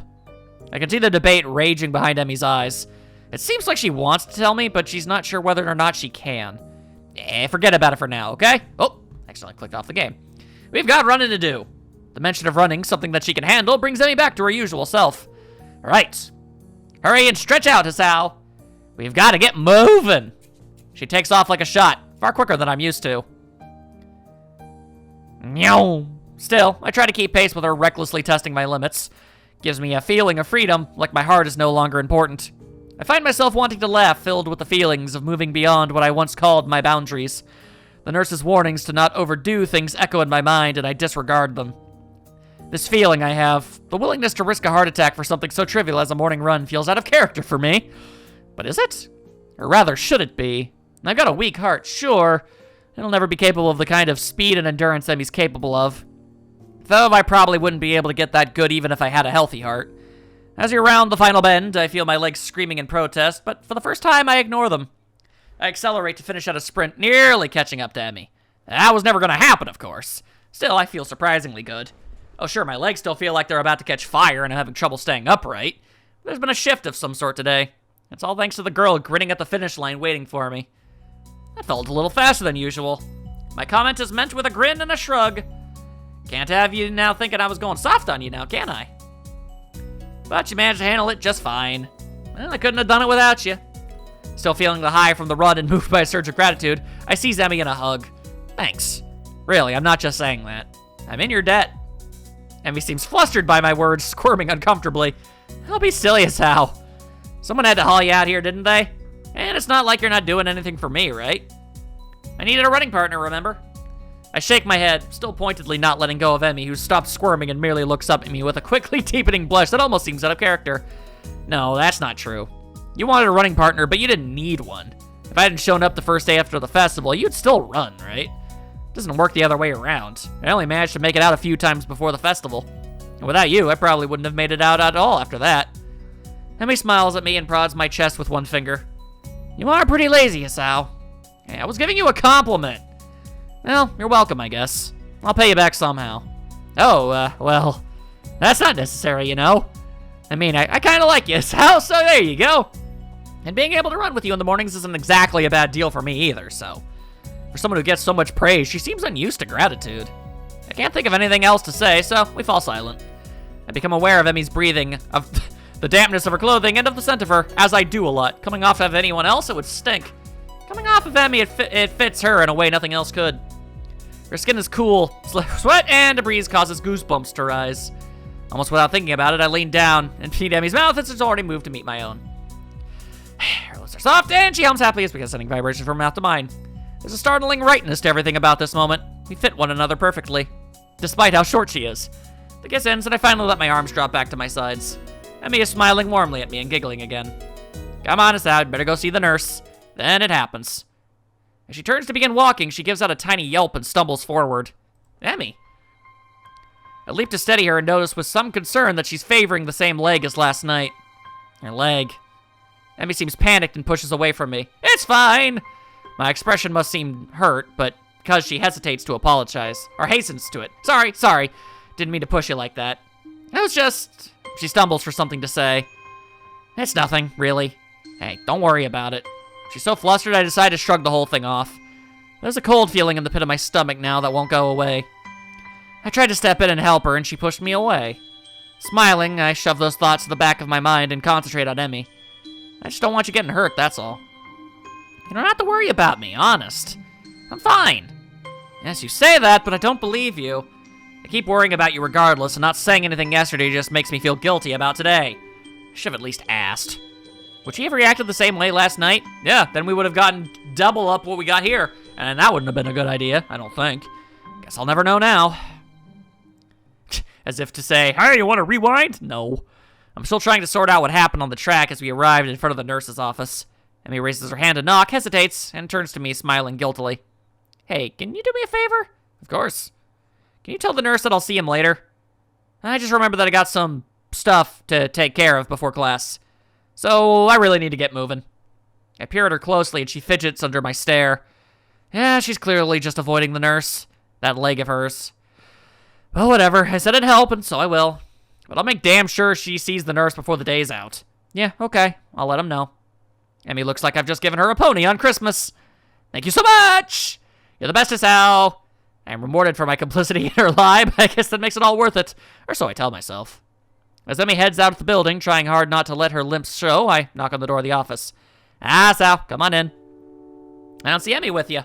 I can see the debate raging behind Emmy's eyes. It seems like she wants to tell me, but she's not sure whether or not she can. Forget about it for now, okay? Oh, accidentally clicked off the game. We've got running to do. The mention of running, something that she can handle, brings Emmy back to her usual self. All right. Hurry and stretch out, Hisao. We've got to get moving. She takes off like a shot, far quicker than I'm used to. Meow. Still, I try to keep pace with her, recklessly testing my limits. Gives me a feeling of freedom, like my heart is no longer important. I find myself wanting to laugh, filled with the feelings of moving beyond what I once called my boundaries. The nurse's warnings to not overdo things echo in my mind, and I disregard them. This feeling I have, the willingness to risk a heart attack for something so trivial as a morning run, feels out of character for me. But is it? Or rather, should it be? I've got a weak heart, sure. It'll never be capable of the kind of speed and endurance Emmy's capable of. Though I probably wouldn't be able to get that good even if I had a healthy heart. As we round the final bend, I feel my legs screaming in protest, but for the first time, I ignore them. I accelerate to finish at a sprint, nearly catching up to Emmy. That was never going to happen, of course. Still, I feel surprisingly good. Oh, sure, my legs still feel like they're about to catch fire and I'm having trouble staying upright. There's been a shift of some sort today. It's all thanks to the girl grinning at the finish line waiting for me. That felt a little faster than usual. My comment is meant with a grin and a shrug. Can't have you now thinking I was going soft on you now, can I? But you managed to handle it just fine. Well, I couldn't have done it without you. Still feeling the high from the run and moved by a surge of gratitude, I seize Emmy in a hug. Thanks. Really, I'm not just saying that. I'm in your debt. Emmy seems flustered by my words, squirming uncomfortably. I'll be silly as how. Someone had to haul you out here, didn't they? And it's not like you're not doing anything for me, right? I needed a running partner, remember? I shake my head, still pointedly not letting go of Emmy, who stops squirming and merely looks up at me with a quickly deepening blush that almost seems out of character. No, that's not true. You wanted a running partner, but you didn't need one. If I hadn't shown up the first day after the festival, you'd still run, right? It doesn't work the other way around. I only managed to make it out a few times before the festival. And without you, I probably wouldn't have made it out at all after that. Emmy smiles at me and prods my chest with one finger. You are pretty lazy, Hisao. Hey, I was giving you a compliment. Well, you're welcome, I guess. I'll pay you back somehow. Oh, well, that's not necessary, you know. I mean, I kind of like you, Hisao, so there you go. And being able to run with you in the mornings isn't exactly a bad deal for me either, so. For someone who gets so much praise, she seems unused to gratitude. I can't think of anything else to say, so we fall silent. I become aware of Emmy's breathing, of the dampness of her clothing, and of the scent of her, as I do a lot. Coming off of anyone else, it would stink. Coming off of Emmy, it fits her in a way nothing else could. Her skin is cool, sweat and a breeze causes goosebumps to rise. Almost without thinking about it, I lean down and feed Emmy's mouth as it's already moved to meet my own. Her lips are soft, and she hums happily as we get sending vibrations from her mouth to mine. There's a startling rightness to everything about this moment. We fit one another perfectly, despite how short she is. The kiss ends, and I finally let my arms drop back to my sides. Emmy is smiling warmly at me and giggling again. Come on, it's out. Better go see the nurse. Then it happens. As she turns to begin walking, she gives out a tiny yelp and stumbles forward. Emmy. I leap to steady her and notice with some concern that she's favoring the same leg as last night. Her leg. Emmy seems panicked and pushes away from me. It's fine. My expression must seem hurt, but because she hesitates to apologize, or hastens to it. Sorry. Didn't mean to push you like that. It was just... She stumbles for something to say. It's nothing, really. Hey, don't worry about it. She's so flustered I decide to shrug the whole thing off. There's a cold feeling in the pit of my stomach now that won't go away. I tried to step in and help her, and she pushed me away. Smiling, I shove those thoughts to the back of my mind and concentrate on Emmy. I just don't want you getting hurt, that's all. You don't have to worry about me, honest. I'm fine. Yes, you say that, but I don't believe you. I keep worrying about you regardless, and not saying anything yesterday just makes me feel guilty about today. I should have at least asked. Would she have reacted the same way last night? Yeah, then we would have gotten double up what we got here, and that wouldn't have been a good idea, I don't think. Guess I'll never know now. As if to say, hey, you want to rewind? No. I'm still trying to sort out what happened on the track as we arrived in front of the nurse's office. Emmy raises her hand to knock, hesitates, and turns to me, smiling guiltily. Hey, can you do me a favor? Of course. Can you tell the nurse that I'll see him later? I just remember that I got some stuff to take care of before class. So I really need to get moving. I peer at her closely and she fidgets under my stare. Yeah, she's clearly just avoiding the nurse. That leg of hers. Well, whatever. I said it'd help, and so I will. But I'll make damn sure she sees the nurse before the day's out. Yeah, okay. I'll let him know. Emmy looks like I've just given her a pony on Christmas. Thank you so much! You're the bestest, Al. I am rewarded for my complicity in her lie, but I guess that makes it all worth it. Or so I tell myself. As Emmy heads out of the building, trying hard not to let her limps show, I knock on the door of the office. Ah, Sal, come on in. I don't see Emmy with you.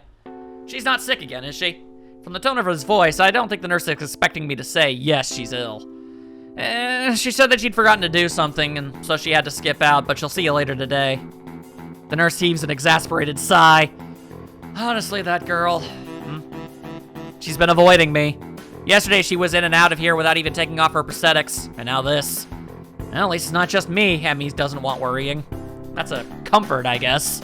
She's not sick again, is she? From the tone of her voice, I don't think the nurse is expecting me to say, yes, she's ill. She said that she'd forgotten to do something, and so she had to skip out, but she'll see you later today. The nurse heaves an exasperated sigh. Honestly, that girl... She's been avoiding me. Yesterday, she was in and out of here without even taking off her prosthetics, and now this. Well, at least it's not just me Emmy doesn't want worrying. That's a comfort, I guess.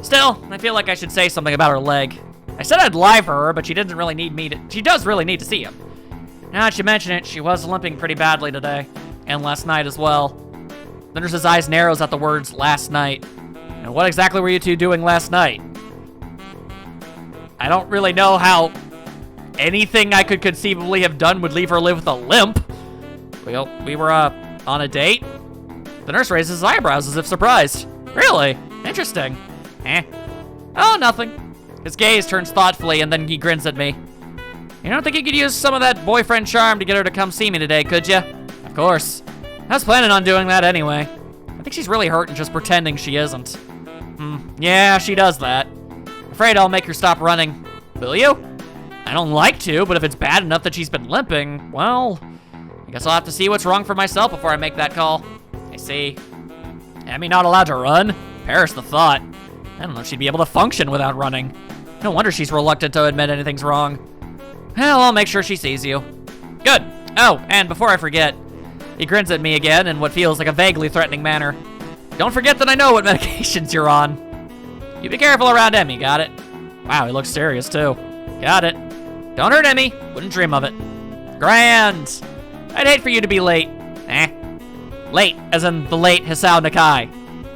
Still, I feel like I should say something about her leg. I said I'd lie for her, but she doesn't really need me to... She does really need to see him. Now that you mention it, she was limping pretty badly today. And last night as well. The nurse's eyes narrows at the words, last night. And what exactly were you two doing last night? I don't really know how anything I could conceivably have done would leave her live with a limp. Well, we were, on a date? The nurse raises his eyebrows as if surprised. Really? Interesting. Oh, nothing. His gaze turns thoughtfully, and then he grins at me. You don't think you could use some of that boyfriend charm to get her to come see me today, could you? Of course. I was planning on doing that anyway. I think she's really hurt and just pretending she isn't. Yeah, she does that. Afraid I'll make her stop running. Will you? I don't like to, but if it's bad enough that she's been limping, well, I guess I'll have to see what's wrong for myself before I make that call. I see. Emmy not allowed to run? Perish the thought. I don't know if she'd be able to function without running. No wonder she's reluctant to admit anything's wrong. Well, I'll make sure she sees you. Good. Oh, and before I forget, he grins at me again in what feels like a vaguely threatening manner. Don't forget that I know what medications you're on. You be careful around Emmy, got it? Wow, he looks serious too. Got it. Don't hurt Emmy. Wouldn't dream of it. Grand. I'd hate for you to be late. Late, as in the late Hisao Nakai.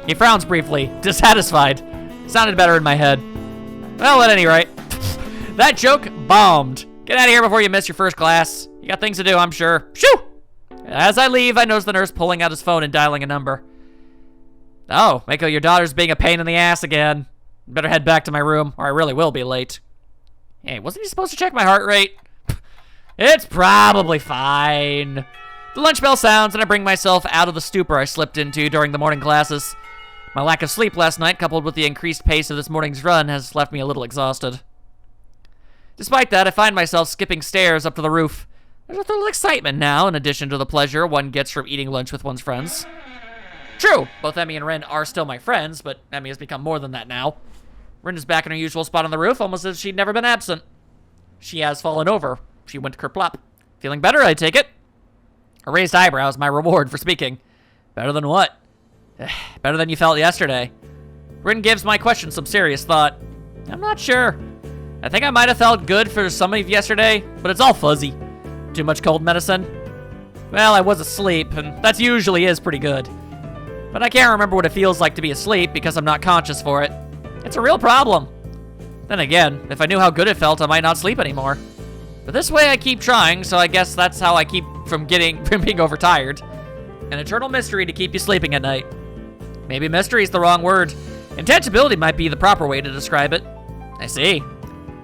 He frowns briefly, dissatisfied. Sounded better in my head. Well, at any rate, that joke bombed. Get out of here before you miss your first class. You got things to do, I'm sure. Shoo! As I leave, I notice the nurse pulling out his phone and dialing a number. Oh, Mako, your daughter's being a pain in the ass again. Better head back to my room, or I really will be late. Hey, wasn't he supposed to check my heart rate? It's probably fine. The lunch bell sounds, and I bring myself out of the stupor I slipped into during the morning classes. My lack of sleep last night, coupled with the increased pace of this morning's run, has left me a little exhausted. Despite that, I find myself skipping stairs up to the roof. There's a little excitement now, in addition to the pleasure one gets from eating lunch with one's friends. True, both Emmy and Rin are still my friends, but Emmy has become more than that now. Rin is back in her usual spot on the roof, almost as if she'd never been absent. She has fallen over. She went kerplop. Feeling better, I take it. A raised eyebrow is my reward for speaking. Better than what? Better than you felt yesterday. Rin gives my question some serious thought. I'm not sure. I think I might have felt good for some of yesterday, but it's all fuzzy. Too much cold medicine? Well, I was asleep, and that usually is pretty good. But I can't remember what it feels like to be asleep because I'm not conscious for it. It's a real problem. Then again, if I knew how good it felt, I might not sleep anymore. But this way I keep trying, so I guess that's how I keep from being overtired. An eternal mystery to keep you sleeping at night. Maybe mystery is the wrong word. Intangibility might be the proper way to describe it. I see.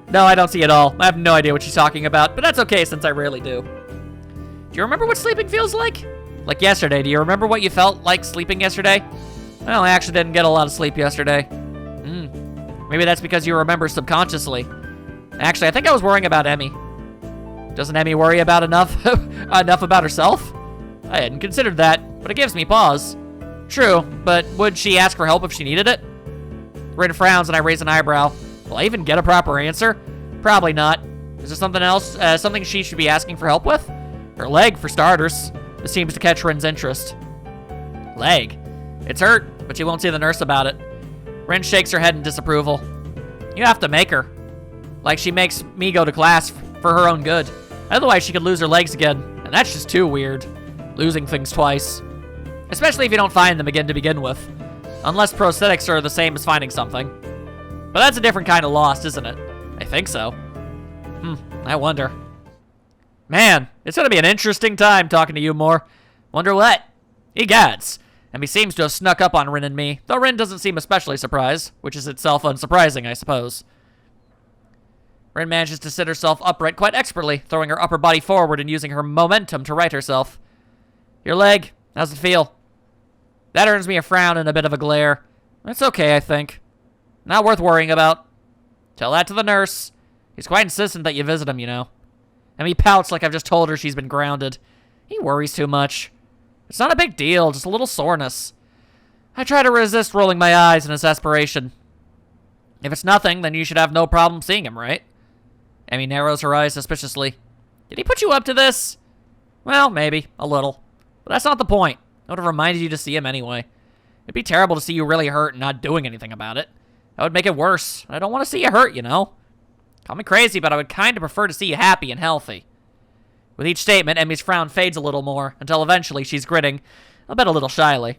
No, I don't see it all. I have no idea what she's talking about, but that's okay since I rarely do. Do you remember what sleeping feels like? Like yesterday, do you remember what you felt like sleeping yesterday? Well, I actually didn't get a lot of sleep yesterday. Maybe that's because you remember subconsciously. Actually, I think I was worrying about Emmy. Doesn't Emmy worry about enough about herself? I hadn't considered that, but it gives me pause. True, but would she ask for help if she needed it? Rin frowns and I raise an eyebrow. Will I even get a proper answer? Probably not. Is there something else, something she should be asking for help with? Her leg, for starters. This seems to catch Rin's interest. Leg? It's hurt, but she won't see the nurse about it. Rin shakes her head in disapproval. You have to make her. Like she makes me go to class for her own good. Otherwise, she could lose her legs again, and that's just too weird. Losing things twice. Especially if you don't find them again to begin with. Unless prosthetics are the same as finding something. But that's a different kind of lost, isn't it? I think so. I wonder. Man, it's gonna be an interesting time talking to you more. Wonder what? Egads. Emmy seems to have snuck up on Rin and me, though Rin doesn't seem especially surprised, which is itself unsurprising, I suppose. Rin manages to sit herself upright quite expertly, throwing her upper body forward and using her momentum to right herself. Your leg, how's it feel? That earns me a frown and a bit of a glare. It's okay, I think. Not worth worrying about. Tell that to the nurse. He's quite insistent that you visit him, you know. Emmy pouts like I've just told her she's been grounded. He worries too much. It's not a big deal, just a little soreness. I try to resist rolling my eyes in his desperation. If it's nothing, then you should have no problem seeing him, right? Emmy narrows her eyes suspiciously. Did he put you up to this? Well, maybe. A little. But that's not the point. I would have reminded you to see him anyway. It'd be terrible to see you really hurt and not doing anything about it. That would make it worse. I don't want to see you hurt, you know? Call me crazy, but I would kind of prefer to see you happy and healthy. With each statement, Emmy's frown fades a little more, until eventually she's grinning, I'll bet a little shyly.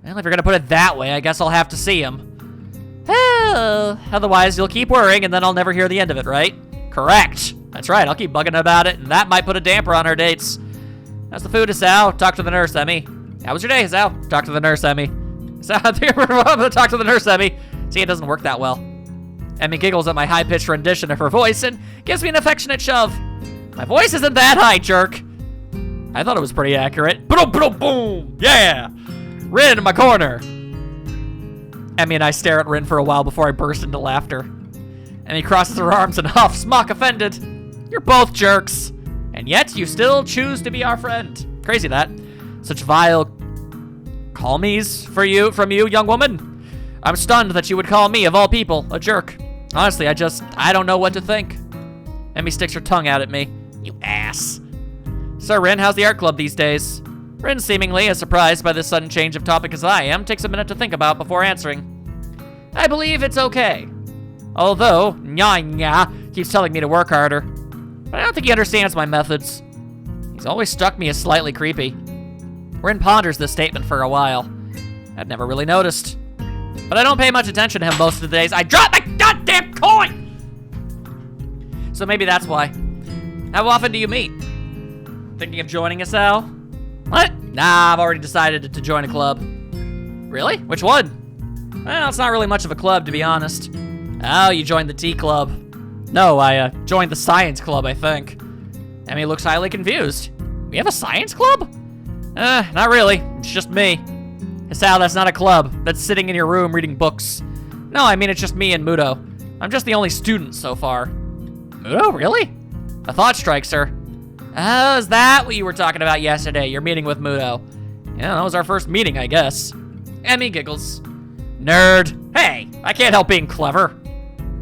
Well, if you're gonna put it that way, I guess I'll have to see him. Otherwise, you'll keep worrying, and then I'll never hear the end of it, right? Correct. That's right, I'll keep bugging about it, and that might put a damper on our dates. How's the food, Asao? Talk to the nurse, Emmy. How was your day, Asao? Talk to the nurse, Emmy. Talk to the nurse, Emmy. See, it doesn't work that well. Emmy giggles at my high-pitched rendition of her voice and gives me an affectionate shove. My voice isn't that high, jerk. I thought it was pretty accurate. Boom, boom, boom. Yeah. Rin in my corner. Emmy and I stare at Rin for a while before I burst into laughter. Emmy crosses her arms and huffs, mock offended. You're both jerks. And yet, you still choose to be our friend. Crazy that. Such vile call me's from you, young woman. I'm stunned that you would call me, of all people, a jerk. Honestly, I don't know what to think. Emmy sticks her tongue out at me. You ass. So, Rin, how's the art club these days? Rin, seemingly as surprised by this sudden change of topic as I am, takes a minute to think about before answering. I believe it's okay. Although, Nya keeps telling me to work harder. But I don't think he understands my methods. He's always struck me as slightly creepy. Rin ponders this statement for a while. I'd never really noticed. But I don't pay much attention to him most of the days. I drop my goddamn coin! So maybe that's why. How often do you meet? Thinking of joining us, Al? What? Nah, I've already decided to join a club. Rin Really? Which one? Well, it's not really much of a club, to be honest. Oh, you joined the tea club. No, I joined the science club, I think. Emmy looks highly confused. We have a science club? Not really. It's just me. Hisao, that's not a club. That's sitting in your room reading books. No, I mean, it's just me and Muto. I'm just the only student so far. Muto, really? A thought strikes her. Oh, is that what you were talking about yesterday? Your meeting with Muto. Yeah, that was our first meeting, I guess. Emmy giggles. Nerd. Hey, I can't help being clever.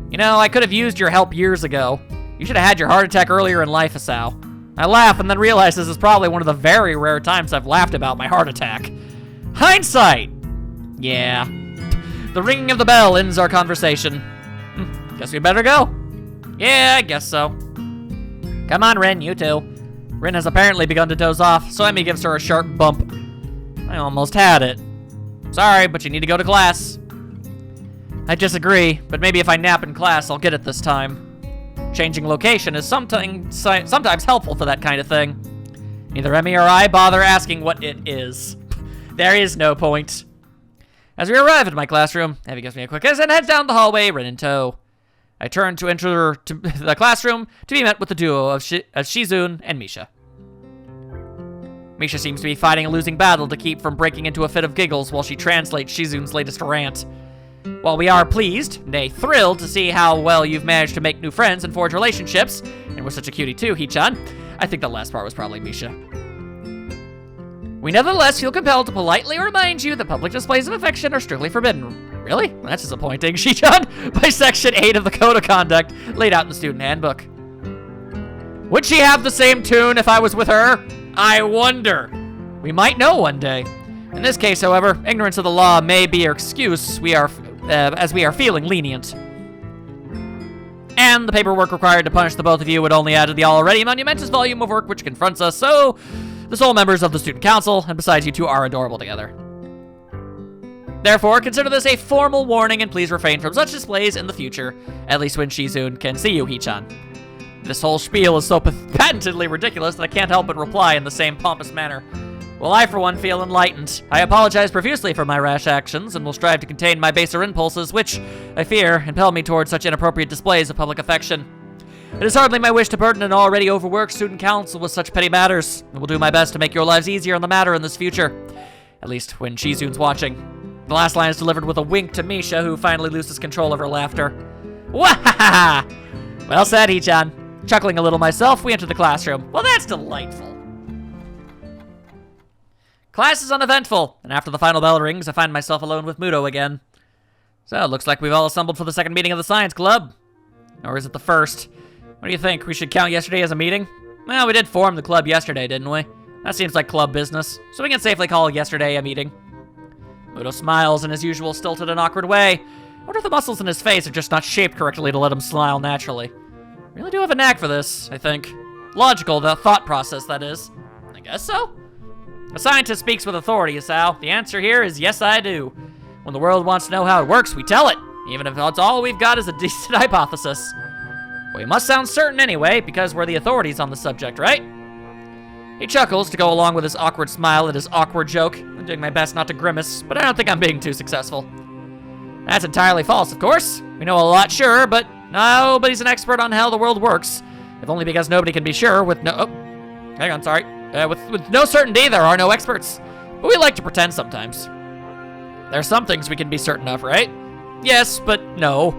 You know, I could have used your help years ago. You should have had your heart attack earlier in life, Hisao. I laugh and then realize this is probably one of the very rare times I've laughed about my heart attack. Hindsight! Yeah. The ringing of the bell ends our conversation. Guess we better go. Yeah, I guess so. Come on, Rin, you too. Rin has apparently begun to doze off, so Emmy gives her a sharp bump. I almost had it. Sorry, but you need to go to class. I disagree, but maybe if I nap in class, I'll get it this time. Changing location is sometimes helpful for that kind of thing. Neither Emmy or I bother asking what it is. There is no point. As we arrive at my classroom, Emmy gives me a quick kiss and heads down the hallway, Rin in tow. I turn to enter the classroom to be met with the duo of Shizune and Misha. Misha seems to be fighting a losing battle to keep from breaking into a fit of giggles while she translates Shizune's latest rant. While we are pleased, nay thrilled, to see how well you've managed to make new friends and forge relationships, and we're such a cutie too, Hee-chan, I think the last part was probably Misha. We nevertheless feel compelled to politely remind you that public displays of affection are strictly forbidden. Really? That's disappointing, Hee-chan, by Section 8 of the Code of Conduct laid out in the student handbook. Would she have the same tune if I was with her? I wonder. We might know one day. In this case, however, ignorance of the law may be your excuse, as we are feeling lenient. And the paperwork required to punish the both of you would only add to the already monumentous volume of work which confronts us, so the sole members of the student council, and besides you two are adorable together. Therefore, consider this a formal warning and please refrain from such displays in the future, at least when Shizune can see you, Hee-chan. This whole spiel is so patently ridiculous that I can't help but reply in the same pompous manner. Well, I, for one, feel enlightened. I apologize profusely for my rash actions and will strive to contain my baser impulses, which, I fear, impel me towards such inappropriate displays of public affection. It is hardly my wish to burden an already overworked student council with such petty matters, and will do my best to make your lives easier on the matter in this future. At least when Shizune's watching. The last line is delivered with a wink to Misha, who finally loses control of her laughter. Wahaha! Well said, Hee-chan. Chuckling a little myself, we enter the classroom. Well, that's delightful. Class is uneventful, and after the final bell rings, I find myself alone with Muto again. So, it looks like we've all assembled for the second meeting of the science club. Or is it the first? What do you think? We should count yesterday as a meeting? Well, we did form the club yesterday, didn't we? That seems like club business, so we can safely call yesterday a meeting. Muto smiles in his usual stilted and awkward way. I wonder if the muscles in his face are just not shaped correctly to let him smile naturally. Really do have a knack for this, I think. Logical, the thought process, that is. I guess so. A scientist speaks with authority, Hisao. The answer here is yes, I do. When the world wants to know how it works, we tell it, even if that's all we've got is a decent hypothesis. Well, we must sound certain anyway, because we're the authorities on the subject, right? He chuckles to go along with his awkward smile at his awkward joke. I'm doing my best not to grimace, but I don't think I'm being too successful. That's entirely false, of course. We know a lot, sure, but nobody's an expert on how the world works. If only because nobody can be sure with no... Oh, hang on, sorry. With no certainty, there are no experts. But we like to pretend sometimes. There are some things we can be certain of, right? Yes, but no.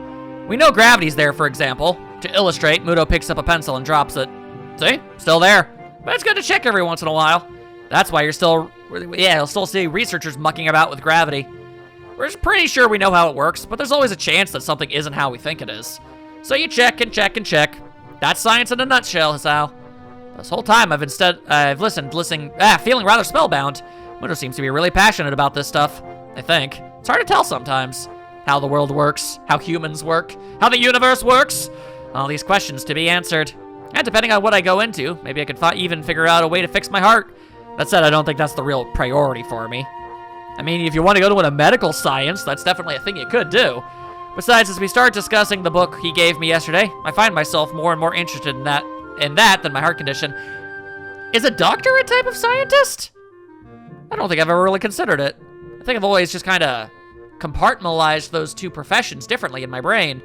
We know gravity's there, for example. To illustrate, Muto picks up a pencil and drops it. See? Still there. But it's good to check every once in a while. That's why you'll still see researchers mucking about with gravity. We're pretty sure we know how it works, but there's always a chance that something isn't how we think it is. So you check and check and check. That's science in a nutshell, Hisao. This whole time I've listened, feeling rather spellbound. Muto seems to be really passionate about this stuff, I think. It's hard to tell sometimes. How the world works, how humans work, how the universe works. All these questions to be answered. And depending on what I go into, maybe I could even figure out a way to fix my heart. That said, I don't think that's the real priority for me. I mean, if you want to go to a medical science, that's definitely a thing you could do. Besides, as we start discussing the book he gave me yesterday, I find myself more and more interested in that than my heart condition. Is a doctor a type of scientist? I don't think I've ever really considered it. I think I've always just kind of compartmentalized those two professions differently in my brain.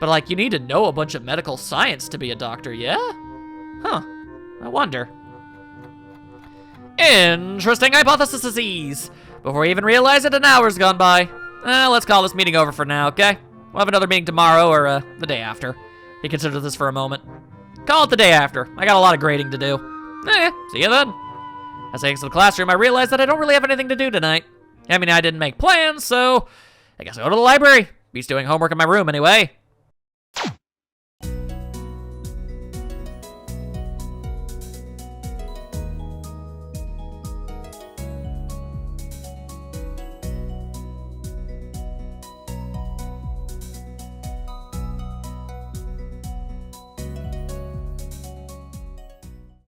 But, like, you need to know a bunch of medical science to be a doctor, yeah? Huh. I wonder. Interesting hypotheses. Before we even realize it, an hour's gone by. Let's call this meeting over for now, okay? We'll have another meeting tomorrow or the day after. He considered this for a moment. Call it the day after. I got a lot of grading to do. See you then. As I exit the classroom, I realized that I don't really have anything to do tonight. I mean, I didn't make plans, so I guess I'll go to the library. Beast doing homework in my room anyway.